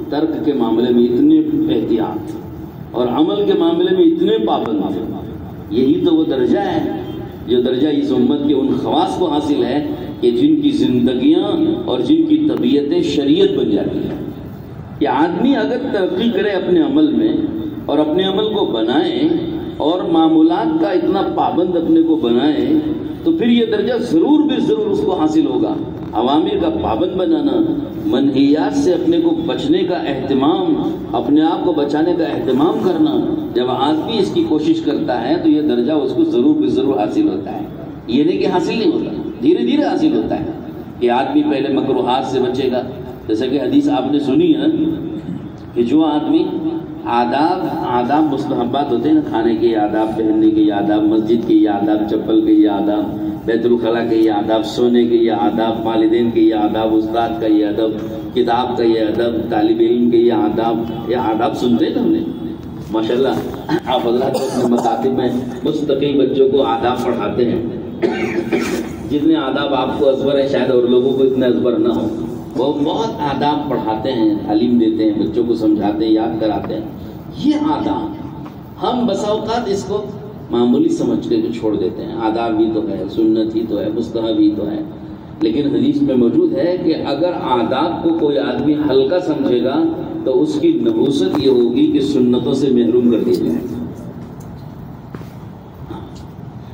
ترک کے معاملے میں اتنے احتیاط اور عمل کے معاملے میں اتنے پابند ہیں۔ یہی تو وہ درجہ ہے جو درجہ اس امت کے ان خواص کو حاصل ہے کہ جن کی زندگیاں اور جن کی طبیعتیں شریعت بن جاتی ہیں۔ کہ آدمی اگر ترقی کرے اپنے عمل میں اور اپنے عمل کو بنائے اور معمولات کا اتنا پابند اپنے کو بنائے تو پھر یہ درجہ ضرور بے ضرور اس کو حاصل ہوگا۔ اوامر کا پابند بنانا، منہیات سے اپنے کو بچنے کا اہتمام، اپنے آپ کو بچانے کا اہتمام کرنا، جب آدمی اس کی کوشش کرتا ہے تو یہ درجہ اس کو ضرور بے ضرور حاصل ہوتا ہے۔ یہ نہیں کہ حاصل نہیں ہوتا، دھیرے دھیرے حاصل ہوتا ہے کہ آدمی پہلے مکروہات سے بچے گا، جیسا کہ حدیث آپ نے سنی ہے کہ جو آدمی آداب مستحبات ہوتے ہیں نا، کھانے کے آداب، پہننے کے آداب، مسجد کے آداب، چپل کے آداب، بیت الخلاء کے آداب، سونے کے آداب، والدین کے آداب، استاد کا یہ ادب، کتاب کا یہ ادب، طالب علم کے یہ آداب سنتے ہیں ہم نے ماشاءاللہ۔ آپ حضرات اپنے مکاتب میں مستقل بچوں کو آداب پڑھاتے ہیں، جتنے آداب آپ کو ازبر ہے شاید اور لوگوں کو اتنے ازبر نہ ہو، وہ بہت آداب پڑھاتے ہیں، تعلیم دیتے ہیں، بچوں کو سمجھاتے ہیں، یاد کراتے ہیں۔ یہ آداب ہم بسا اوقات اس کو معمولی سمجھ کے چھوڑ دیتے ہیں، آداب ہی تو ہے، سنت ہی تو ہے، مستحب ہی تو ہے، لیکن حدیث میں موجود ہے کہ اگر آداب کو کوئی آدمی ہلکا سمجھے گا تو اس کی نحوست یہ ہوگی کہ سنتوں سے محروم کر دیا جائے،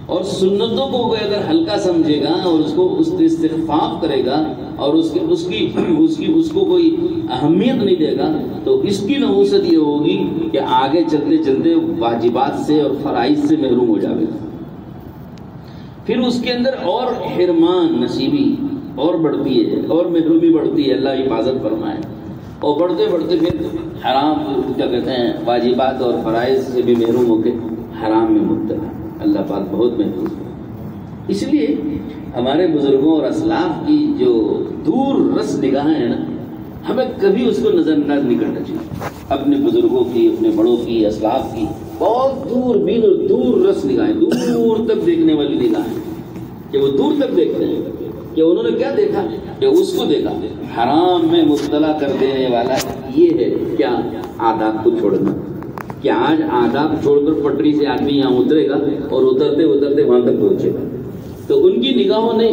اور سنتوں کو کوئی اگر ہلکا سمجھے گا اور اس کو استخفاف کرے گا اور اس کو کوئی اہمیت نہیں دے گا تو اس کی نحوست یہ ہوگی کہ آگے چلتے چلتے واجبات سے اور فرائض سے محروم ہو جائے گا، پھر اس کے اندر اور حرمان نصیبی اور بڑھتی ہے اور محرومی بڑھتی ہے، اللہ حفاظت فرمائے، اور بڑھتے بڑھتے پھر حرام کیا کہتے ہیں واجبات اور فرائض سے بھی محروم ہو کے حرام میں مبتلا، اللہ پاک بہت محفوظ ہے۔ اس لیے ہمارے بزرگوں اور اسلاف کی جو دور رس نگاہیں ہیں نا، ہمیں کبھی اس کو نظر انداز نہیں کرنا چاہیے، اپنے بزرگوں کی، اپنے بڑوں کی، اسلاف کی بہت دور رس نگاہیں، دور تک دیکھنے والی نگاہیں، کہ وہ دور تک دیکھتے ہیں کہ انہوں نے کیا دیکھا، کہ اس کو دیکھا حرام میں مبتلا کر دینے والا یہ ہے کیا آداب کو چھوڑنا، کہ آج آداب چھوڑ کر پٹری سے آدمی یہاں اترے گا اور اترتے اترتے وہاں تک پہنچے گا، تو ان کی نگاہوں نے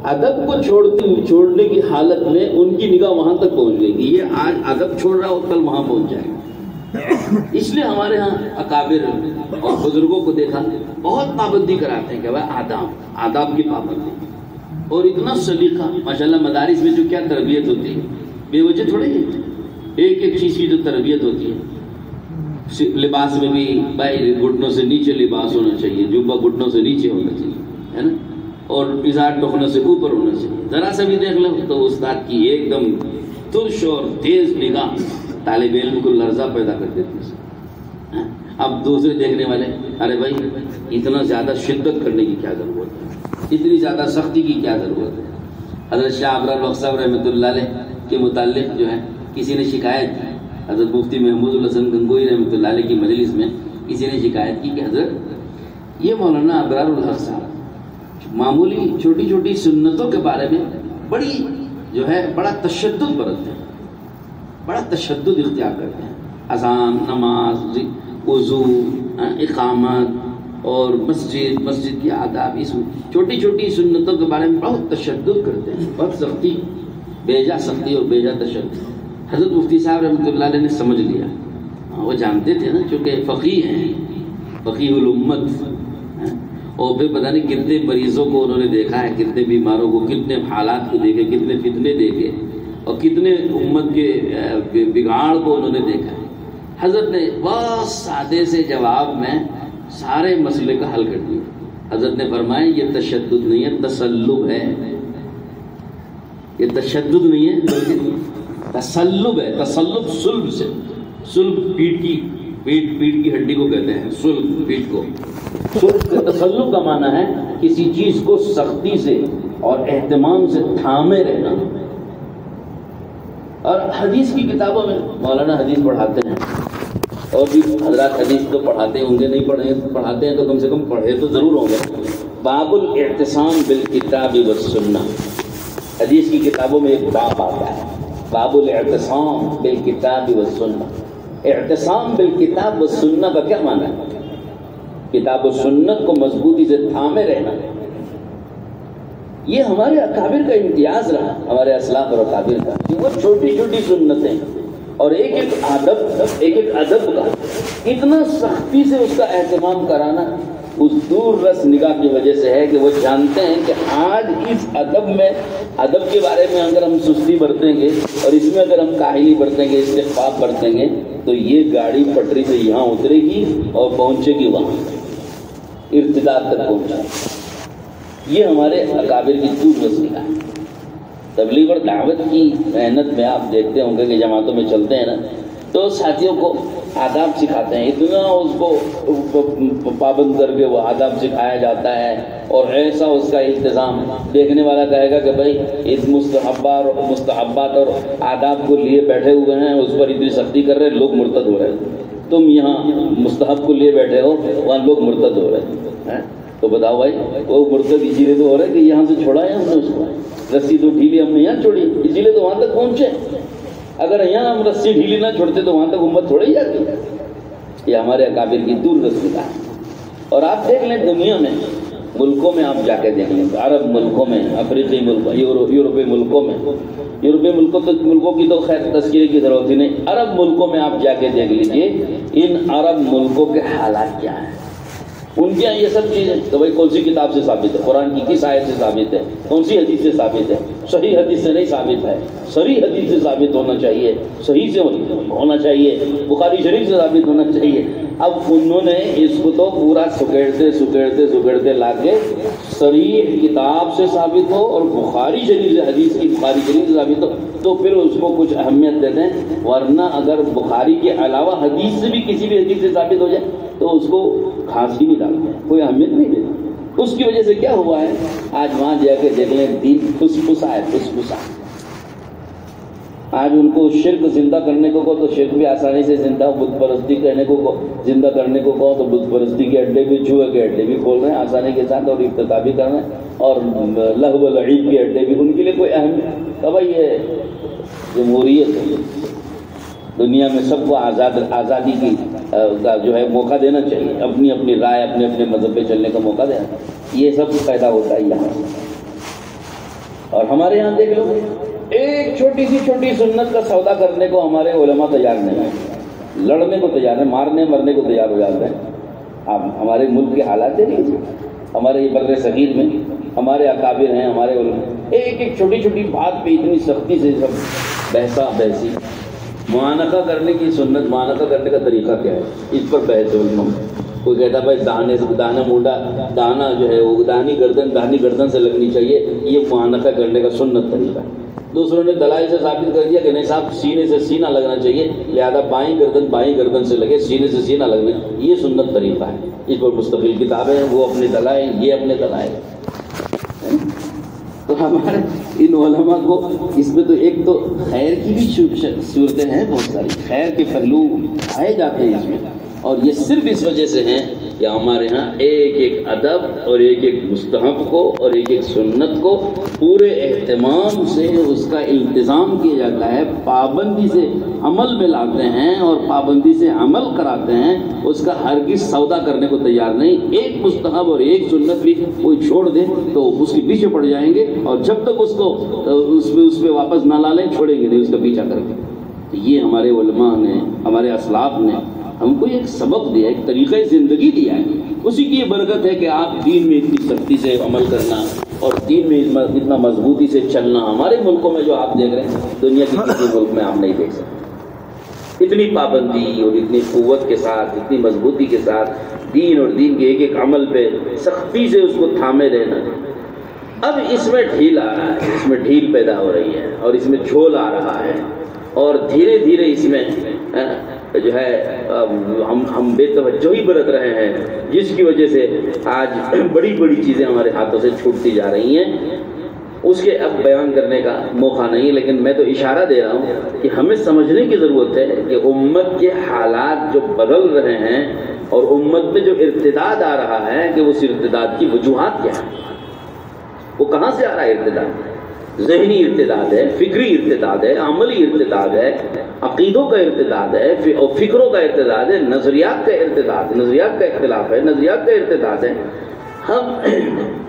ادب کو چھوڑنے کی حالت میں ان کی نگاہ وہاں تک پہنچ گئی کہ یہ آج ادب چھوڑ رہا ہو کل وہاں پہنچ جائے گا۔ اس لیے ہمارے ہاں اکابر اور بزرگوں کو دیکھا بہت پابندی کراتے ہیں کہ بھائی آداب کی پابندی، اور اتنا سلیقہ ماشاءاللہ مدارس میں جو کیا تربیت ہوتی ہے بے وجہ تھوڑی ہے، ایک ایک چیز کی جو تربیت ہوتی ہے۔ لباس میں بھی بھائی گھٹنوں سے نیچے لباس ہونا چاہیے، جبہ گھٹنوں سے نیچے ہونا چاہیے، ہے نا، اور ازار ٹخنوں سے اوپر ہونا چاہیے۔ ذرا سا بھی دیکھ لو تو استاد کی ایک دم ترش اور تیز نگاہ طالب علم کو لرزہ پیدا کر دیتی ہے۔ اب دوسرے دیکھنے والے ارے بھائی اتنا زیادہ شدت کرنے کی کیا ضرورت ہے، اتنی زیادہ سختی کی کیا ضرورت ہے۔ حضرت شاہ ابرار بخش صاحب رحمۃ اللہ علیہ کے متعلق جو ہے کسی نے شکایت کی، حضرت مفتی محمود الحسن گنگوئی رحمۃ اللہ علیہ کی مجلس میں کسی نے شکایت کی کہ حضرت یہ مولانا ابرار الحق صاحب معمولی چھوٹی چھوٹی سنتوں کے بارے میں بڑی جو ہے بڑا تشدد برتتے ہیں، بڑا تشدد اختیار کرتے ہیں، اذان، نماز، وضو، اقامت اور مسجد کی آداب، اس چھوٹی چھوٹی سنتوں کے بارے میں بہت تشدد کرتے ہیں، بہت سختی، بیجا سختی اور بیجا تشدد۔ حضرت مفتی صاحب رحمۃ اللہ علیہ نے سمجھ لیا، وہ جانتے تھے نا چونکہ فقیہ ہیں، فقیہ الامت، اور پھر پتہ نہیں کتنے مریضوں کو انہوں نے دیکھا ہے، کتنے بیماروں کو، کتنے حالات کو دیکھے، کتنے فتنے دیکھے، اور کتنے امت کے بگاڑ کو انہوں نے دیکھا ہے۔ حضرت نے بہت سادے سے جواب میں سارے مسئلے کا حل کر دیا۔ حضرت نے فرمایا یہ تشدد نہیں ہے، تسلب ہے، یہ تشدد نہیں ہے بلکہ تسلب ہے۔ تسلب سلب سے، سلب پیٹ کی ہڈی کو کہتے ہیں، سلب پیٹ کو۔ تسلب کا معنی ہے کسی چیز کو سختی سے اور اہتمام سے تھامے رہنا۔ اور حدیث کی کتابوں میں مولانا حدیث پڑھاتے ہیں، اور بھی حضرات حدیث تو پڑھاتے ہوں گے، نہیں پڑھاتے ہیں تو کم سے کم پڑھے تو ضرور ہوں گے۔ باب الاعتصام بالکتاب والسنہ، حدیث کی کتابوں میں ایک باب آتا ہے، باب الاعتصام بالکتاب والسنہ۔ اعتصام بالکتاب والسنہ کا کیا معنی ہے؟ کتاب و سنت کو مضبوطی سے تھامے رہنا۔ یہ ہمارے اکابر کا امتیاز رہا، ہمارے اسلاف اور اکابر کا، کہ وہ چھوٹی چھوٹی سنتیں اور ایک ایک ادب کا اتنا سختی سے اس کا اہتمام کرانا، اس دور رس نگاہ کی وجہ سے ہے کہ وہ جانتے ہیں کہ آج اس ادب کے بارے میں اگر ہم سستی برتیں گے اور اس میں اگر ہم کاہلی برتیں گے، استخفاف برتیں گے، تو یہ گاڑی پٹری سے یہاں اترے گی اور پہنچے گی وہاں، ارتداد تک پہنچے۔ یہ ہمارے اکابر کی دور رس نگاہ ہے۔ تبلیغ اور دعوت کی محنت میں آپ دیکھتے ہوں گے کہ جماعتوں میں چلتے ہیں نا، تو ساتھیوں کو آداب سکھاتے ہیں، اتنا اس کو پابند کر کے وہ آداب سکھایا جاتا ہے، اور ایسا اس کا التزام، دیکھنے والا کہے گا کہ بھائی اس مستحبات اور آداب کو لیے بیٹھے ہوئے ہیں، اس پر اتنی سختی کر رہے ہیں، لوگ مرتد ہو رہے ہیں۔ تم یہاں مستحب کو لیے بیٹھے ہو، وہاں لوگ مرتد ہو رہے ہیں۔ تو بتاؤ بھائی وہ مرتد اسی لیے تو ہو رہا ہے کہ یہاں سے چھوڑا ہے ہم نے اس کو، رسی تو ڈھیلی ہم نے یہاں چھوڑی، اسی لیے تو وہاں تک پہنچے۔ اگر یہاں ہم رسی ڈھیلی نہ چھوڑتے تو وہاں تک امت تھوڑے ہی جاتی۔ یہ ہمارے اکابر کی دور رسی کا ہے۔ اور آپ دیکھ لیں دنیا میں، ملکوں میں آپ جا کے دیکھ لیں، عرب ملکوں میں، افریقی ملکوں، یورپی ملکوں میں، یورپی ملکوں کی تو خیر تذکرے کی ضرورت ہی نہیں، عرب ملکوں میں آپ جا کے دیکھ لیجئے ان عرب ملکوں کے حالات کیا ہیں۔ ان کے یہاں یہ سب چیزیں تو بھائی کون سی کتاب سے ثابت ہے؟ قرآن کی کس آیت سے ثابت ہے؟ کون سی حدیث سے ثابت ہے؟ صحیح حدیث سے نہیں ثابت ہے، صحیح حدیث سے ثابت ہونا چاہیے، صحیح سے ہونا چاہیے، بخاری شریف سے ثابت ہونا چاہیے۔ اب انہوں نے اس کو تو پورا سکیڑتے لا کے صحیح کتاب سے ثابت ہو اور بخاری شریف سے، حدیث کی بخاری شریف سے ثابت ہو تو پھر اس کو کچھ اہمیت دیتے ہیں، ورنہ اگر بخاری کے علاوہ حدیث سے بھی کسی بھی حدیث سے ثابت ہو جائے تو اس کو خاص ہی نہیں ڈالتے ہیں، کوئی اہمیت نہیں دیتے۔ اس کی وجہ سے کیا ہوا ہے، آج وہاں جا کے دیکھ لیں دین پھسپھسا ہے، پھسپھسا۔ آج ان کو شرک زندہ کرنے کو کہو تو شرک بھی آسانی سے زندہ، بت پرستی کہنے کو زندہ کرنے کو کہو تو بت پرستی کے اڈے بھی، جوئے کے اڈے بھی کھول رہے ہیں آسانی کے ساتھ، اور افتتاح بھی کر رہے ہیں، اور لہو و لعب کے اڈے بھی، ان کے لیے کوئی اہمیت۔ اب یہ جمہوریت ہے، دنیا میں سب کو آزادی کی کا جو ہے موقع دینا چاہیے، اپنی اپنی رائے، اپنے اپنے مذہب پہ چلنے کا موقع دینا، یہ سب پیدا ہوتا ہے یہاں سے۔ اور ہمارے یہاں دیکھ لو، ایک چھوٹی سی سنت کا سودا کرنے کو ہمارے علماء تیار نہیں ہیں، لڑنے کو تیار ہیں، مارنے مرنے کو تیار ہو جاتے ہیں۔ آپ ہمارے ملک کے حالات دیکھیے، ہمارے یہ بر صغیر میں ہمارے اکابر ہیں، ہمارے علماء ایک چھوٹی بات پہ اتنی سختی سے سب بحثی۔ معانقہ کرنے کی سنت، معانقہ کرنے کا طریقہ کیا ہے، اس پر بحث علماء۔ کوئی کہتا بھائی دانا مونڈا، دانا جو ہے وہ دہنی گردن سے لگنی چاہیے، یہ معانقہ کرنے کا سنت طریقہ ہے۔ دوسروں نے دلائل سے ثابت کر دیا کہ نہیں صاحب سینے سے سینہ لگنا چاہیے، لہذا بائیں گردن سے لگے، سینے سے سینہ لگنا، یہ سنت طریقہ ہے۔ اس پر مستقل کتابیں ہیں، وہ اپنے دلائل، یہ اپنے دلائل۔ تو ہمارے ان علماء کو اس میں تو ایک تو خیر کی بھی صورتیں ہیں، بہت ساری خیر کے پہلو آئے جاتے ہیں اس میں، اور یہ صرف اس وجہ سے ہیں کہ ہمارے ہاں ایک ادب اور ایک مستحب کو اور ایک سنت کو پورے اہتمام سے اس کا التزام کیا جاتا ہے، پابندی سے عمل میں لاتے ہیں اور پابندی سے عمل کراتے ہیں، اس کا ہرگز سودا کرنے کو تیار نہیں۔ ایک مستحب اور ایک سنت بھی کوئی چھوڑ دے تو اس کے پیچھے پڑ جائیں گے، اور جب تک اس کو اس پہ واپس نہ لا لیں چھوڑیں گے نہیں اس کا پیچھا کر کے۔ تو یہ ہمارے علماء نے، ہمارے اسلاف نے ہم کو ایک سبق دیا، ایک طریقہ زندگی دیا ہے، اسی کی یہ برکت ہے کہ آپ دین میں اتنی سختی سے عمل کرنا اور دین میں اتنا مضبوطی سے چلنا۔ ہمارے ملکوں میں جو آپ دیکھ رہے ہیں، دنیا کے کسی ملک میں آپ نہیں دیکھ سکتے، اتنی پابندی اور اتنی قوت کے ساتھ، اتنی مضبوطی کے ساتھ دین اور دین کے ایک عمل پہ سختی سے اس کو تھامے رہنا۔ اب اس میں ڈھیل آ رہا ہے، اس میں ڈھیل پیدا ہو رہی ہے اور اس میں جھول آ رہا ہے، اور دھیرے دھیرے اس میں جو ہے ہم بے توجہی برت رہے ہیں، جس کی وجہ سے آج بڑی چیزیں ہمارے ہاتھوں سے چھوٹتی جا رہی ہیں۔ اس کے اب بیان کرنے کا موقع نہیں، لیکن میں تو اشارہ دے رہا ہوں کہ ہمیں سمجھنے کی ضرورت ہے کہ امت کے حالات جو بدل رہے ہیں اور امت میں جو ارتداد آ رہا ہے کہ اس ارتداد کی وجوہات کیا ہیں، وہ کہاں سے آ رہا ہے ارتداد؟ ذہنی ارتداد ہے، فکری ارتداد ہے، عملی ارتداد ہے، عقیدوں کا ارتداد ہے، اور فکروں کا ارتداد ہے، نظریات کا ارتداد، نظریات کا اختلاف ہے، نظریات کا ارتداد ہے۔ ہم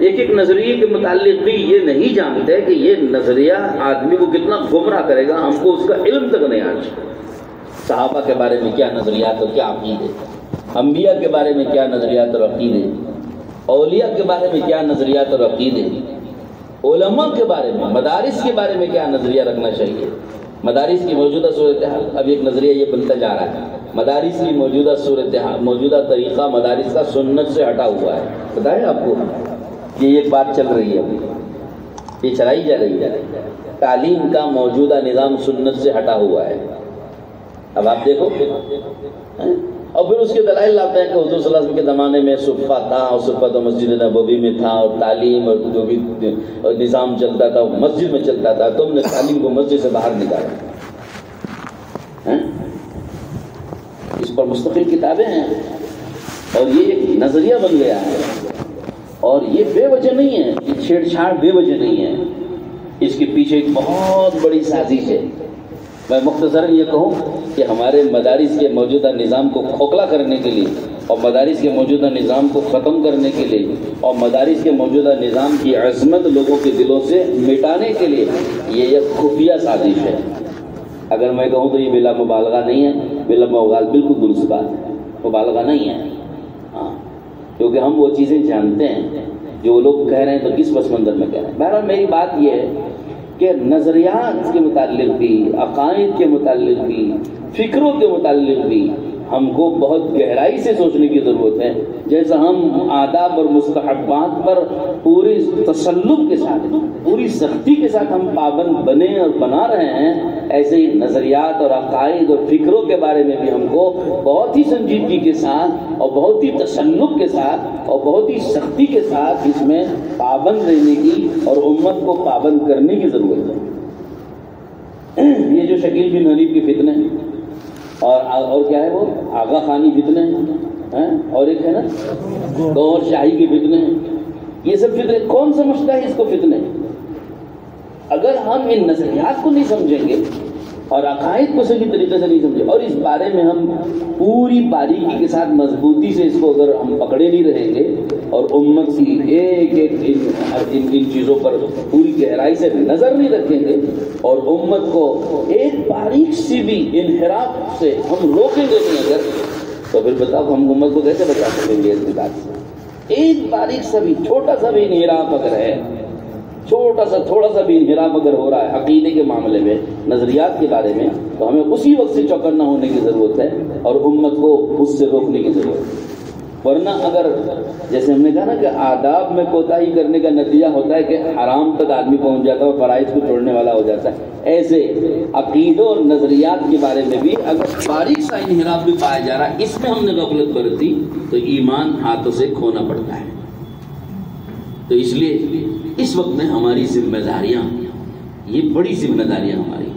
ایک نظریے کے متعلق بھی یہ نہیں جانتے کہ یہ نظریہ آدمی کو کتنا گمراہ کرے گا، ہم کو اس کا علم تک نہیں آج۔ صحابہ کے بارے میں کیا نظریات اور کیا عقیدے، انبیاء کے بارے میں کیا نظریات اور عقیدے، اولیاء کے بارے میں کیا نظریات اور عقیدے، علماء کے بارے میں، مدارس کے بارے میں کیا نظریہ رکھنا چاہیے۔ مدارس کی موجودہ صورتحال، اب ایک نظریہ یہ بنتا جا رہا ہے، مدارس کی موجودہ صورتحال، موجودہ طریقہ مدارس کا سنت سے ہٹا ہوا ہے۔ بتائیں آپ کو یہ ایک بات چل رہی ہے، ابھی یہ چلائی جا رہی ہے، تعلیم کا موجودہ نظام سنت سے ہٹا ہوا ہے۔ اب آپ دیکھو، اور پھر اس کے دلائل لاتے ہیں کہ حضور صلی اللہ علیہ وسلم کے زمانے میں صفہ تھا، اور صفہ تو مسجد نبوی میں تھا، اور تعلیم اور جو بھی نظام چلتا تھا وہ مسجد میں چلتا تھا، تم نے تعلیم کو مسجد سے باہر نکالا۔ اس پر مستقل کتابیں ہیں، اور یہ ایک نظریہ بن گیا ہے، اور یہ بے وجہ نہیں ہے، یہ چھیڑ چھاڑ بے وجہ نہیں ہے، اس کے پیچھے ایک بہت بڑی سازش ہے۔ میں مختصراً یہ کہوں کہ ہمارے مدارس کے موجودہ نظام کو کھوکھلا کرنے کے لیے، اور مدارس کے موجودہ نظام کو ختم کرنے کے لیے، اور مدارس کے موجودہ نظام کی عظمت لوگوں کے دلوں سے مٹانے کے لیے یہ ایک خفیہ سازش ہے۔ اگر میں کہوں تو یہ بلا مبالغہ نہیں ہے، بلا مبالغہ بالکل درست بات ہے، مبالغہ نہیں ہے، ہاں، کیونکہ ہم وہ چیزیں جانتے ہیں جو وہ لوگ کہہ رہے ہیں تو کس پس منظر میں کہہ رہے ہیں۔ بہرحال میری بات یہ ہے کہ نظریات کے متعلق بھی، عقائد کے متعلق بھی، فکروں کے متعلق بھی ہم کو بہت گہرائی سے سوچنے کی ضرورت ہے۔ جیسا ہم آداب اور مستحبات پر پوری تسلط کے ساتھ، پوری سختی کے ساتھ ہم پابند بنے اور بنا رہے ہیں، ایسے ہی نظریات اور عقائد اور فکروں کے بارے میں بھی ہم کو بہت ہی سنجیدگی کے ساتھ اور بہت ہی تسلط کے ساتھ اور بہت ہی سختی کے ساتھ اس میں پابند رہنے کی اور امت کو پابند کرنے کی ضرورت ہے۔ یہ جو شکیل بن حنیف کی فتنے اور کیا ہے وہ آغا خانی فتنے ہیں، اور ایک ہے نا گور شاہی کے فتنے ہیں، یہ سب فتنے کون سمجھتا ہے اس کو فتنے؟ اگر ہم ان نظریات کو نہیں سمجھیں گے اور عقائد کو صحیح طریقے سے نہیں سمجھے، اور اس بارے میں ہم پوری باریکی کے ساتھ مضبوطی سے اس کو اگر ہم پکڑے نہیں رہیں گے اور امت کی ایک ایک ان چیزوں پر پوری گہرائی سے نظر نہیں رکھیں گے اور امت کو ایک باریک سی بھی انحراف سے ہم روکیں گے نہیں اگر، تو پھر بتاؤ ہم امت کو کیسے بچا سکیں گے اس بات سے؟ ایک باریک سا بھی چھوٹا سا بھی انحراف اگر ہے، چھوٹا سا تھوڑا سا بھی انحراف اگر ہو رہا ہے عقیدے کے معاملے میں، نظریات کے بارے میں، تو ہمیں اسی وقت سے چوکنا ہونے کی ضرورت ہے اور امت کو اس سے روکنے کی ضرورت ہے۔ ورنہ اگر جیسے ہم نے کہا نا کہ آداب میں کوتاہی کرنے کا نتیجہ ہوتا ہے کہ حرام تک آدمی پہنچ جاتا ہے اور فرائض کو چھوڑنے والا ہو جاتا ہے، ایسے عقیدوں اور نظریات کے بارے میں بھی اگر باریک سا انحراف بھی پایا جا رہا ہے، اس میں ہم نے غفلت برتی تو ایمان ہاتھوں سے کھونا پڑتا ہے۔ تو اس لیے اس وقت میں ہماری ذمہ داریاں، یہ بڑی ذمہ داریاں ہماری،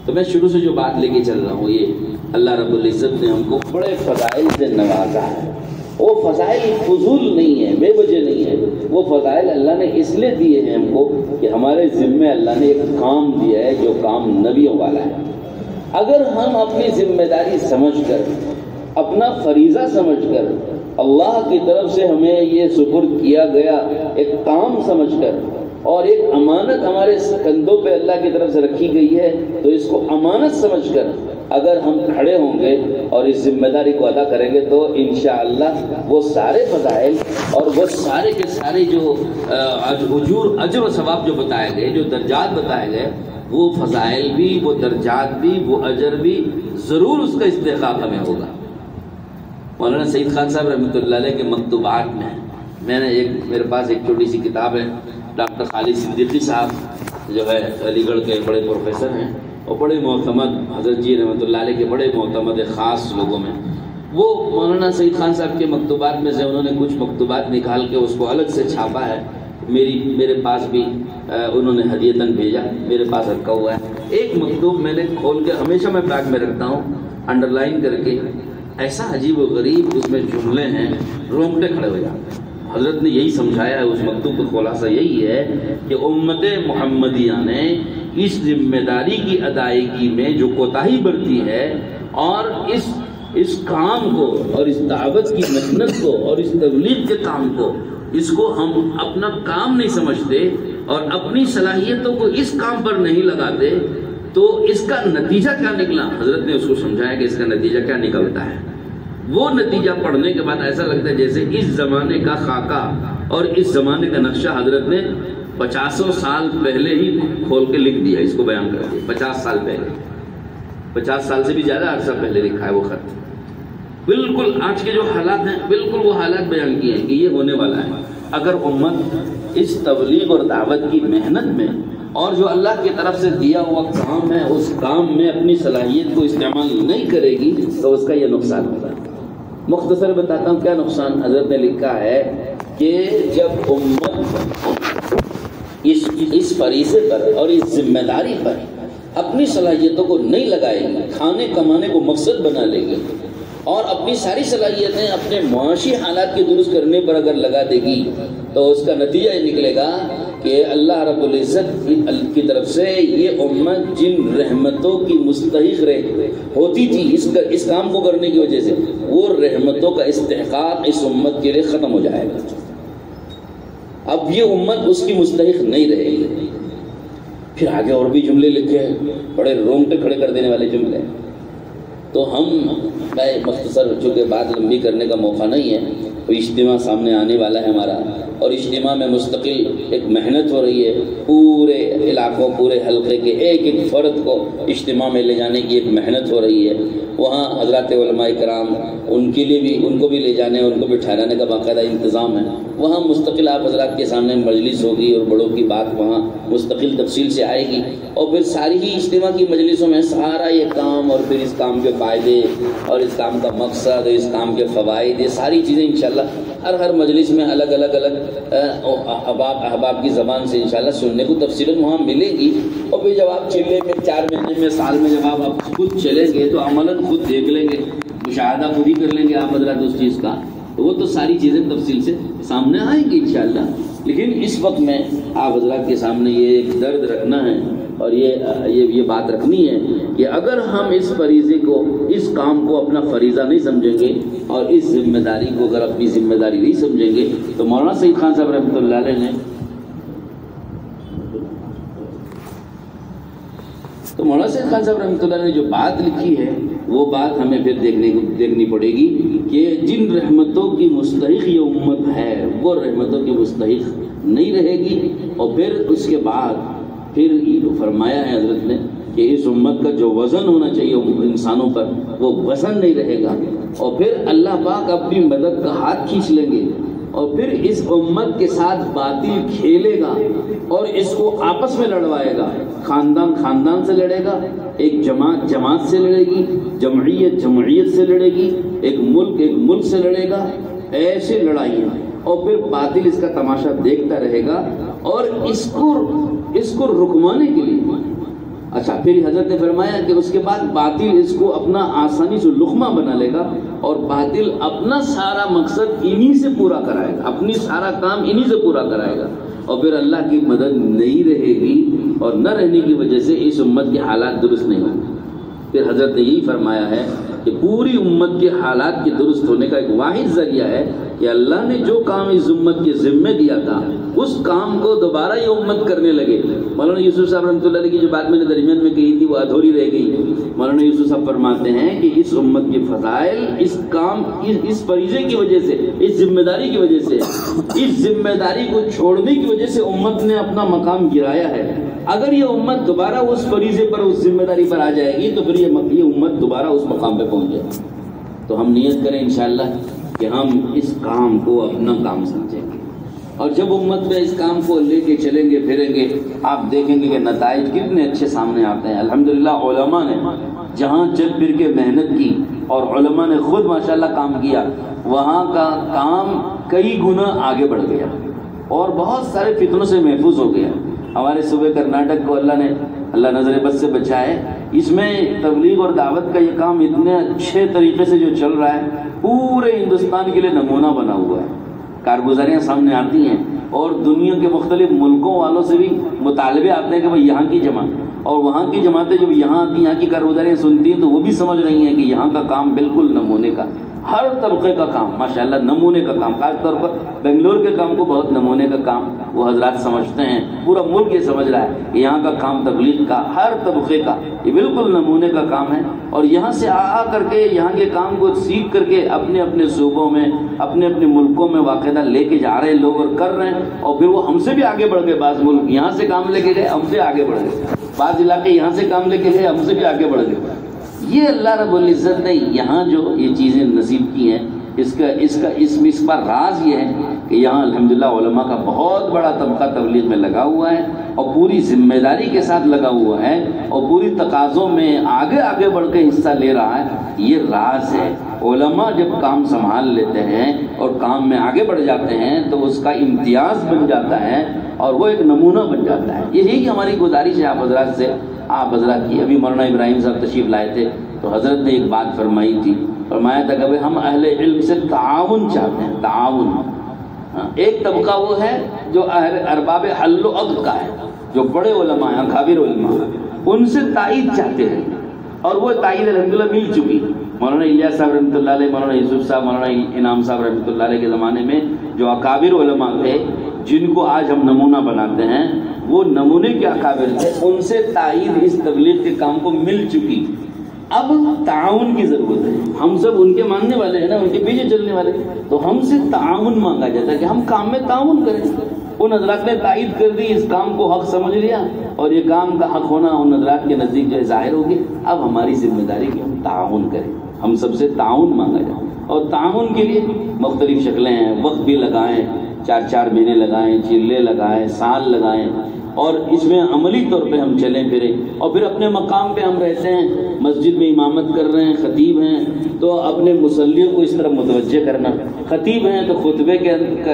تو میں شروع سے جو بات لے کے چل رہا ہوں، یہ اللہ رب العزت نے ہم کو بڑے فضائل سے نوازا ہے۔ وہ فضائل فضول نہیں ہے، بے وجہ نہیں ہے، وہ فضائل اللہ نے اس لیے دیے ہیں ہم کو کہ ہمارے ذمے اللہ نے ایک کام دیا ہے جو کام نبیوں والا ہے۔ اگر ہم اپنی ذمہ داری سمجھ کر، اپنا فریضہ سمجھ کر، اللہ کی طرف سے ہمیں یہ سپرد کیا گیا ایک کام سمجھ کر اور ایک امانت ہمارے کندھوں پہ اللہ کی طرف سے رکھی گئی ہے، تو اس کو امانت سمجھ کر اگر ہم کھڑے ہوں گے اور اس ذمہ داری کو ادا کریں گے تو انشاءاللہ وہ سارے فضائل اور وہ سارے کے سارے جو اجر و ثواب جو بتائے گئے، جو درجات بتائے گئے، وہ فضائل بھی، وہ درجات بھی، وہ اجر بھی ضرور اس کا استحقاق ہمیں ہوگا۔ مولانا سعید خان صاحب رحمۃ اللہ علیہ کے مکتوبات میں نے میرے پاس ایک چھوٹی سی کتاب ہے، ڈاکٹر خالد صدیقی صاحب جو ہے علی گڑھ کے بڑے پروفیسر ہیں اور بڑے معتمد، حضرت جی رحمۃ اللہ علیہ کے بڑے معتمد خاص لوگوں میں، وہ مولانا سعید خان صاحب کے مکتوبات میں سے انہوں نے کچھ مکتوبات نکال کے اس کو الگ سے چھاپا ہے، میرے پاس بھی انہوں نے ہدیتاً بھیجا، میرے پاس رکھا ہوا ہے۔ ایک مکتوب میں نے کھول کے ہمیشہ میں بیگ میں رکھتا ہوں، انڈر لائن کر کے، ایسا عجیب و غریب اس میں جملے ہیں، رونگٹے کھڑے ہو جاتے ہیں۔ حضرت نے یہی سمجھایا ہے، اس مکتوب کا خلاصہ یہی ہے کہ امت محمدیہ نے اس ذمہ داری کی ادائیگی میں جو کوتاہی برتی ہے اور اس کام کو اور اس دعوت کی محنت کو اور اس تبلیغ کے کام کو، اس کو ہم اپنا کام نہیں سمجھتے اور اپنی صلاحیتوں کو اس کام پر نہیں لگاتے، تو اس کا نتیجہ کیا نکلا؟ حضرت نے اس کو سمجھایا کہ اس کا نتیجہ کیا نکلتا ہے۔ وہ نتیجہ پڑھنے کے بعد ایسا لگتا ہے جیسے اس زمانے کا خاکہ اور اس زمانے کا نقشہ حضرت نے 50 سال پہلے ہی کھول کے لکھ دیا، اس کو بیان کر دیا۔ 50 سال پہلے، 50 سال سے بھی زیادہ عرصہ پہلے لکھا ہے وہ خط۔ بالکل آج کے جو حالات ہیں، بالکل وہ حالات بیان کیے ہیں کہ یہ ہونے والا ہے۔ اگر امت اس تبلیغ اور دعوت کی محنت میں اور جو اللہ کی طرف سے دیا ہوا کام ہے اس کام میں اپنی صلاحیت کو استعمال نہیں کرے گی تو اس کا یہ نقصان ہوگا۔ مختصر بتاتا ہوں کیا نقصان۔ حضرت نے لکھا ہے کہ جب امت اس فریضے پر اور اس ذمہ داری پر اپنی صلاحیتوں کو نہیں لگائے گی، کھانے کمانے کو مقصد بنا لے گی اور اپنی ساری صلاحیتیں اپنے معاشی حالات کے درست کرنے پر اگر لگا دے گی، تو اس کا نتیجہ یہ نکلے گا کہ اللہ رب العزت کی طرف سے یہ امت جن رحمتوں کی مستحق ہوتی تھی اس کام کو کرنے کی وجہ سے، وہ رحمتوں کا استحقاق اس امت کے لیے ختم ہو جائے گا۔ اب یہ امت اس کی مستحق نہیں رہے گی۔ پھر آگے اور بھی جملے لکھے ہیں، بڑے رونگٹے کھڑے کر دینے والے جملے۔ تو ہم مختصر، چونکہ بات لمبی کرنے کا موقع نہیں ہے، تو اجتماع سامنے آنے والا ہے ہمارا، اور اجتماع میں مستقل ایک محنت ہو رہی ہے، پورے علاقوں، پورے حلقے کے ایک ایک فرد کو اجتماع میں لے جانے کی ایک محنت ہو رہی ہے۔ وہاں حضرات علماء کرام، ان کے لیے بھی، ان کو بھی لے جانے، ان کو بھی ٹھہرانے کا باقاعدہ انتظام ہے۔ وہاں مستقل آپ حضرات کے سامنے مجلس ہوگی اور بڑوں کی بات وہاں مستقل تفصیل سے آئے گی، اور پھر ساری ہی اجتماع کی مجلسوں میں سارا یہ کام اور پھر اس کام کے فائدے اور اس کام کا مقصد اور اس کام کے فوائد، یہ ساری چیزیں انشاءاللہ ہر مجلس میں الگ احباب کی زبان سے انشاءاللہ سننے کو تفصیلاً وہاں ملے گی۔ اور پھر جب آپ چلیں گے 4 مہینے میں، سال میں جب آپ خود چلیں گے تو عملاً خود دیکھ لیں گے، مشاہدہ خود ہی کر لیں گے آپ حضرات اس چیز کا، تو وہ تو ساری چیزیں تفصیل سے سامنے آئیں گی انشاءاللہ۔ لیکن اس وقت میں آپ حضرات کے سامنے یہ ایک درد رکھنا ہے اور یہ بات رکھنی ہے کہ اگر ہم اس فریضے کو، اس کام کو اپنا فریضہ نہیں سمجھیں گے اور اس ذمہ داری کو اگر اپنی ذمہ داری نہیں سمجھیں گے تو مولانا سعید خان صاحب رحمۃ اللہ علیہ نے جو بات لکھی ہے وہ بات ہمیں پھر دیکھنی پڑے گی کہ جن رحمتوں کی مستحق یہ امت ہے وہ رحمتوں کی مستحق نہیں رہے گی، اور پھر اس کے بعد پھر فرمایا ہے حضرت نے کہ اس امت کا جو وزن ہونا چاہیے انسانوں پر وہ وزن نہیں رہے گا، اور پھر اللہ پاک اپنی مدد کا ہاتھ کھینچ لیں گے اور پھر اس امت کے ساتھ باطل کھیلے گا اور اس کو آپس میں لڑوائے گا، خاندان سے لڑے گا، ایک جماعت سے لڑے گی، جمعیت سے لڑے گی، ایک ملک سے لڑے گا، ایسے لڑائیاں، اور پھر باطل اس کا تماشا دیکھتا رہے گا اور اس کو رکوانے کے لیے اچھا پھر حضرت نے فرمایا کہ اس کے بعد باطل اس کو اپنا آسانی سے لقمہ بنا لے گا اور باطل اپنا سارا مقصد انہی سے پورا کرائے گا، اپنی سارا کام انہی سے پورا کرائے گا، اور پھر اللہ کی مدد نہیں رہے گی اور نہ رہنے کی وجہ سے اس امت کے حالات درست نہیں ہوں گے۔ پھر حضرت نے یہی فرمایا ہے کہ پوری امت کے حالات کے درست ہونے کا ایک واحد ذریعہ ہے کہ اللہ نے جو کام اس امت کے ذمے دیا تھا اس کام کو دوبارہ یہ امت کرنے لگے۔ مولانا یوسف صاحب رحمۃ اللہ علیہ کی جو بات میں نے درمیان میں کہی تھی وہ ادھوری رہ گئی۔ مولانا یوسف صاحب فرماتے ہیں کہ اس امت کے فضائل اس فریضے کی وجہ سے، اس ذمہ داری کی وجہ سے، اس ذمہ داری کو چھوڑنے کی وجہ سے امت نے اپنا مقام گرایا ہے۔ اگر یہ امت دوبارہ اس فریضے پر، اس ذمہ داری پر آ جائے گی تو پھر یہ امت دوبارہ اس مقام پہ پہنچ جائے گی۔ تو ہم نیت کریں انشاءاللہ کہ ہم اس کام کو اپنا کام سمجھیں گے، اور جب امت میں اس کام کو لے کے چلیں گے پھریں گے آپ دیکھیں گے کہ نتائج کتنے اچھے سامنے آتے ہیں۔ الحمدللہ علماء نے جہاں چل پھر کے محنت کی اور علماء نے خود ماشاءاللہ کام کیا، وہاں کا کام کئی گنا آگے بڑھ گیا اور بہت سارے فتنوں سے محفوظ ہو گیا۔ ہمارے صوبے کرناٹک کو اللہ نظر بد سے بچائے، اس میں تبلیغ اور دعوت کا یہ کام اتنے اچھے طریقے سے جو چل رہا ہے پورے ہندوستان کے لیے نمونہ بنا ہوا ہے۔ کارگزاریاں سامنے آتی ہیں اور دنیا کے مختلف ملکوں والوں سے بھی مطالبے آتے ہیں کہ بھائی یہاں کی جماعت اور وہاں کی جماعتیں جب یہاں آتی ہیں، یہاں کی کارگزاریاں سنتی ہیں تو وہ بھی سمجھ رہی ہیں کہ یہاں کا کام بالکل نمونے کا، ہر طبقے کا کام ماشاءاللہ نمونے کا کام، خاص طور پر بنگلور کے کام کو بہت نمونے کا کام وہ حضرات سمجھتے ہیں۔ پورا ملک یہ سمجھ رہا ہے کہ یہاں کا کام تبلیغ کا ہر طبقے کا یہ بالکل نمونے کا کام ہے، اور یہاں سے آ کر کے یہاں کے کام کو سیکھ کر کے اپنے اپنے صوبوں میں، اپنے اپنے ملکوں میں باقاعدہ لے کے جا رہے ہیں لوگ اور کر رہے ہیں، اور پھر وہ ہم سے بھی آگے بڑھ گئے۔ بعض ملک یہاں سے کام لے کے گئے، ہم سے آگے بڑھ گئے، بعض علاقے یہاں سے کام لے کے گئے، ہم سے بھی آگے بڑھ گئے۔ یہ اللہ رب العزت نے یہاں جو یہ چیزیں نصیب کی ہیں، اس کا راز یہ ہے کہ یہاں الحمدللہ علماء کا بہت بڑا طبقہ تبلیغ میں لگا ہوا ہے اور پوری ذمہ داری کے ساتھ لگا ہوا ہے اور پوری تقاضوں میں آگے بڑھ کے حصہ لے رہا ہے۔ یہ راز ہے۔ علماء جب کام سنبھال لیتے ہیں اور کام میں آگے بڑھ جاتے ہیں تو اس کا امتیاز بن جاتا ہے اور وہ ایک نمونہ بن جاتا ہے۔ یہی ہماری گزارش ہے آپ حضرات کی۔ ابھی مولانا ابراہیم صاحب تشریف لائے تھے تو حضرت نے ایک بات فرمائی تھی، فرمایا تھا کہ ہم اہل علم سے تعاون چاہتے ہیں، تعاون۔ ایک طبقہ وہ ہے جو ارباب حل و عقد کا ہے، جو بڑے علماء ہیں، اکابر علماء، ان سے تائید چاہتے ہیں، اور وہ تائید الحمدللہ مل چکی۔ مولانا الیاس صاحب رحمۃ اللہ علیہ، مولانا یوسف صاحب، مولانا انعام صاحب رحمۃ اللہ علیہ کے زمانے میں جو اکابر علماء تھے جن کو آج ہم نمونہ بناتے ہیں، وہ نمونے کے اکابر تھے، ان سے تائید اس تبلیغ کے کام کو مل چکی۔ اب تعاون کی ضرورت ہے۔ ہم سب ان کے ماننے والے ہیں نا، ان کے پیچھے چلنے والے، تو ہم سے تعاون مانگا جاتا ہے کہ ہم کام میں تعاون کریں۔ ان حضرات نے تائید کر دی، اس کام کو حق سمجھ لیا اور یہ کام کا حق ہونا ان حضرات کے نزدیک جو ہے ظاہر ہو گیا۔ اب ہماری ذمہ داری کہ ہم تعاون کریں، ہم سب سے تعاون مانگا جائے، اور تعاون کے لیے مختلف شکلیں ہیں۔ وقت بھی لگائیں، 4 مہینے لگائیں، چلے لگائیں، سال لگائیں، اور اس میں عملی طور پہ ہم چلیں پھریں، اور پھر اپنے مقام پہ ہم رہتے ہیں، مسجد میں امامت کر رہے ہیں، خطیب ہیں تو اپنے مصلیوں کو اس طرح متوجہ کرنا، خطیب ہیں تو خطبے کے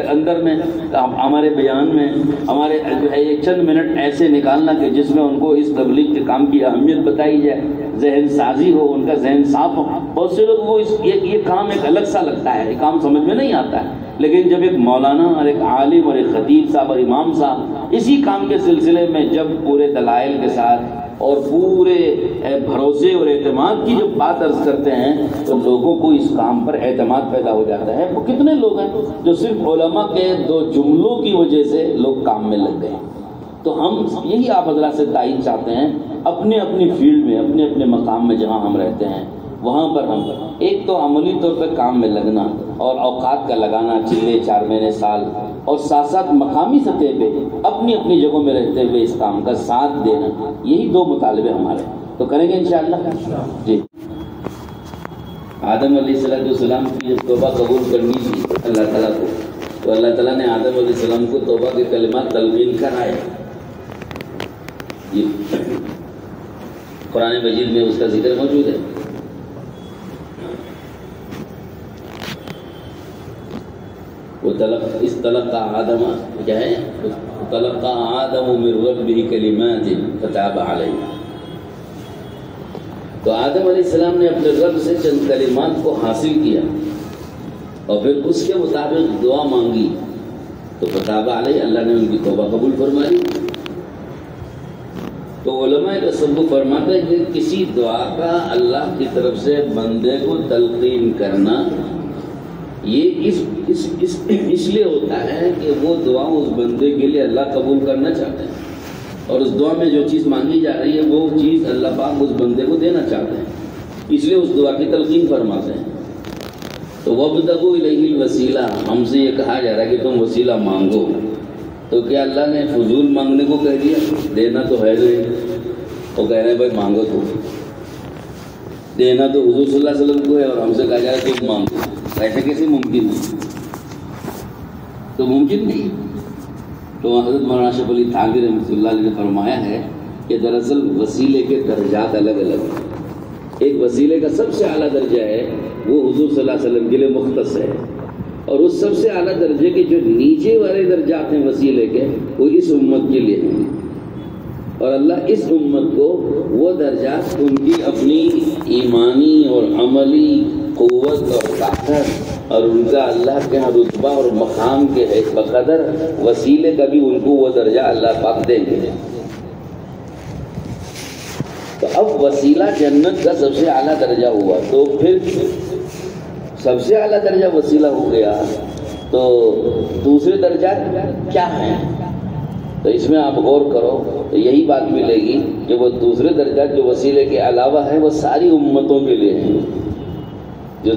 اندر میں ہمارے بیان میں ہمارے جو ہے ایک چند منٹ ایسے نکالنا کہ جس میں ان کو اس تبلیغ کے کام کی اہمیت بتائی جائے، ذہن سازی ہو، ان کا ذہن صاف ہو۔ بہت سے لوگ وہ یہ کام ایک الگ سا لگتا ہے، یہ کام سمجھ میں نہیں آتا ہے، لیکن جب ایک مولانا اور ایک عالم اور ایک خطیب صاحب اور امام صاحب اسی کام کے سلسلے میں جب پورے دلائل کے ساتھ اور پورے بھروسے اور اعتماد کی جب بات عرض کرتے ہیں تو لوگوں کو اس کام پر اعتماد پیدا ہو جاتا ہے. وہ کتنے لوگ ہیں جو صرف علماء کے 2 جملوں کی وجہ سے لوگ کام میں لگ گئے. تو ہم یہی آپ حضرات سے تائید چاہتے ہیں اپنے اپنی فیلڈ میں اپنے اپنے مقام میں جہاں ہم رہتے ہیں وہاں پر ہم ایک تو عملی طور پہ کام میں لگنا اور اوقات کا لگانا چلے 4 مہینے سال اور ساتھ ساتھ مقامی سطح پہ اپنی اپنی جگہوں میں رہتے ہوئے اس کام کا ساتھ دینا. یہی 2 مطالبے ہمارے تو کریں گے انشاءاللہ. جی آدم علیہ السلام کی توبہ قبول کرنی تھی اللہ تعالیٰ کو تو اللہ تعالیٰ نے آدم علیہ السلام کو توبہ کے کلمات تلقین کرائے. یہ قرآن مجید میں اس کا ذکر موجود ہے. استلقى آدم کیا ہے تلقى آدم من ربه کلمات فتاب علیہ. تو آدم علیہ السلام نے اپنے رب سے چند کلمات کو حاصل کیا اور پھر اس کے مطابق دعا مانگی تو فتاب علیہ اللہ نے ان کی توبہ قبول فرمائی. تو علماء تصوف فرماتے ہیں کہ کسی دعا کا اللہ کی طرف سے بندے کو تلقین کرنا یہ اس لیے ہوتا ہے کہ وہ دعا اس بندے کے لیے اللہ قبول کرنا چاہتے ہیں اور اس دعا میں جو چیز مانگی جا رہی ہے وہ چیز اللہ پاک اس بندے کو دینا چاہتے ہیں, اس لیے اس دعا کی تلقین فرماتے ہیں. تو وابتغوا الیہ الوسیلہ, ہم سے یہ کہا جا رہا ہے کہ تم وسیلہ مانگو. تو کیا اللہ نے فضول مانگنے کو کہہ دیا؟ دینا تو ہے نہیں, وہ کہہ رہے ہیں بھائی مانگو. تو دینا تو حضور صلی اللہ علیہ وسلم کو ہے اور ہم سے کہا جا رہا ہے کہ مانگو. ایسے کیسے ممکن ہے؟ تو ممکن نہیں. تو حضرت مولانا اشرف علی تھانوی رحمۃ اللہ علیہ نے فرمایا ہے کہ دراصل وسیلے کے درجات الگ الگ ہیں. ایک وسیلے کا سب سے اعلیٰ درجہ ہے وہ حضور صلی اللہ علیہ وسلم کے لیے مختص ہے, اور اس سب سے اعلیٰ درجے کے جو نیچے والے درجات ہیں وسیلے کے وہ اس امت کے لیے ہیں. اور اللہ اس امت کو وہ درجات ان کی اپنی ایمانی اور عملی قوت اور طاقت اور ان کا اللہ کے ہاں رتبہ اور مقام کے بقدر وسیلے کا بھی ان کو وہ درجہ اللہ پاک دیں گے. تو اب وسیلہ جنت کا سب سے اعلیٰ درجہ ہوا تو پھر سب سے اعلیٰ درجہ وسیلہ ہو گیا تو دوسرے درجات کیا ہیں؟ تو اس میں آپ غور کرو تو یہی بات ملے گی کہ وہ دوسرے درجات جو وسیلے کے علاوہ ہیں وہ ساری امتوں کے لیے ہیں. جو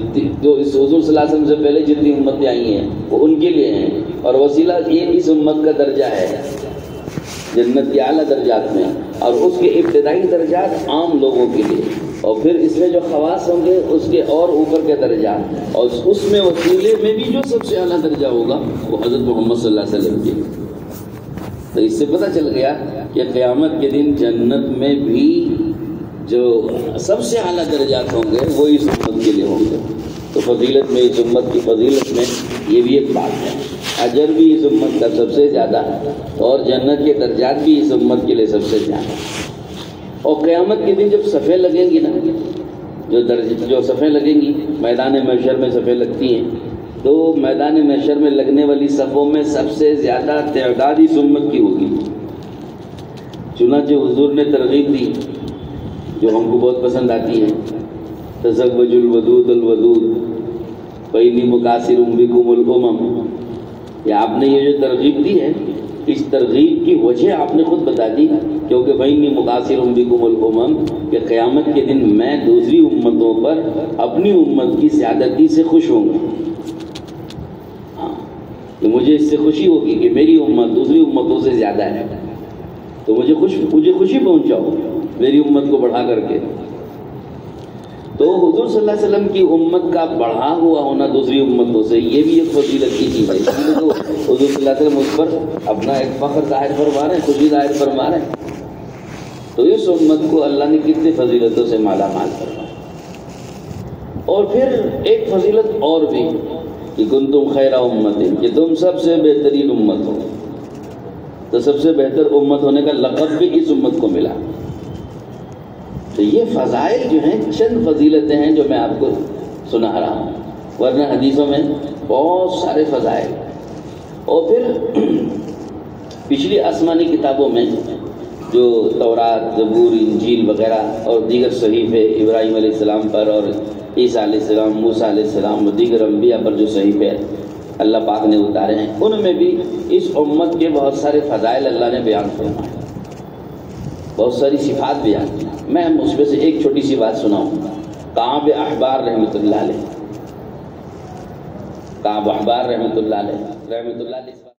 اس حضور صلی اللہ علیہ وسلم سے پہلے جتنی امتیں آئی ہیں وہ ان کے لیے ہیں, اور وسیلہ یہ اس امت کا درجہ ہے جنت کے اعلیٰ درجات میں, اور اس کے ابتدائی درجات عام لوگوں کے لیے, اور پھر اس میں جو خواص ہوں گے اس کے اور اوپر کے درجات, اور اس میں وسیلے میں بھی جو سب سے اعلیٰ درجہ ہوگا وہ حضرت محمد صلی اللہ علیہ وسلم کے. تو اس سے پتہ چل گیا کہ قیامت کے دن جنت میں بھی جو سب سے اعلیٰ درجات ہوں گے وہ اس امت کے لیے ہوں گے. تو فضیلت میں اس امت کی فضیلت میں یہ بھی ایک بات ہے, اجر بھی اس امت کا سب سے زیادہ ہے اور جنت کے درجات بھی اس امت کے لیے سب سے زیادہ. اور قیامت کے دن جب صفیں لگیں گی نا, جو صفیں لگیں گی میدان محشر میں صفیں لگتی ہیں, تو میدان محشر میں لگنے والی صفوں میں سب سے زیادہ تعداد اس امت کی ہوگی. چنانچہ حضور نے ترغیب دی جو ہم کو بہت پسند آتی ہے, تزوج الودود الودود فإنی مکاثر بکم الامم. یہ آپ نے یہ جو ترغیب دی ہے اس ترغیب کی وجہ آپ نے خود بتا دی, کیونکہ فإنی مکاثر بکم الامم کہ قیامت کے دن میں دوسری امتوں پر اپنی امت کی زیادتی سے خوش ہوں گا. ہاں, کہ مجھے اس سے خوشی ہوگی کہ میری امت دوسری امتوں سے زیادہ ہے, تو مجھے خوشی پہنچاؤ میری امت کو بڑھا کر کے. تو حضور صلی اللہ علیہ وسلم کی امت کا بڑھا ہوا ہونا دوسری امتوں سے یہ بھی ایک فضیلت کی چیز ہے. اس لیے تو حضور صلی اللہ علیہ وسلم اس پر اپنا ایک فخر ظاہر فرما رہے ہیں, خوشی ظاہر فرما رہے ہیں. تو اس امت کو اللہ نے کتنے فضیلتوں سے مالا مال کروا. اور پھر ایک فضیلت اور بھی کہ کنتم خیر امت, کہ تم سب سے بہترین امت ہو. تو سب سے بہتر امت ہونے کا لقب بھی اس امت کو ملا. تو یہ فضائل جو ہیں چند فضیلتیں ہیں جو میں آپ کو سنا رہا ہوں, ورنہ حدیثوں میں بہت سارے فضائل. اور پھر پچھلی آسمانی کتابوں میں جو تورات، زبور، انجیل وغیرہ اور دیگر صحیفے ابراہیم علیہ السلام پر اور عیسیٰ علیہ السلام، موسیٰ علیہ السلام و دیگر انبیاء پر جو صحیفے اللہ پاک نے اتارے ہیں، ان میں بھی اس امت کے بہت سارے فضائل اللہ نے بیان فرمائے، بہت ساری صفات بیان کی. میں اس میں سے ایک چھوٹی سی بات سناؤں. کعب احبار رحمۃ اللہ علیہ، کعب احبار رحمۃ اللہ علیہ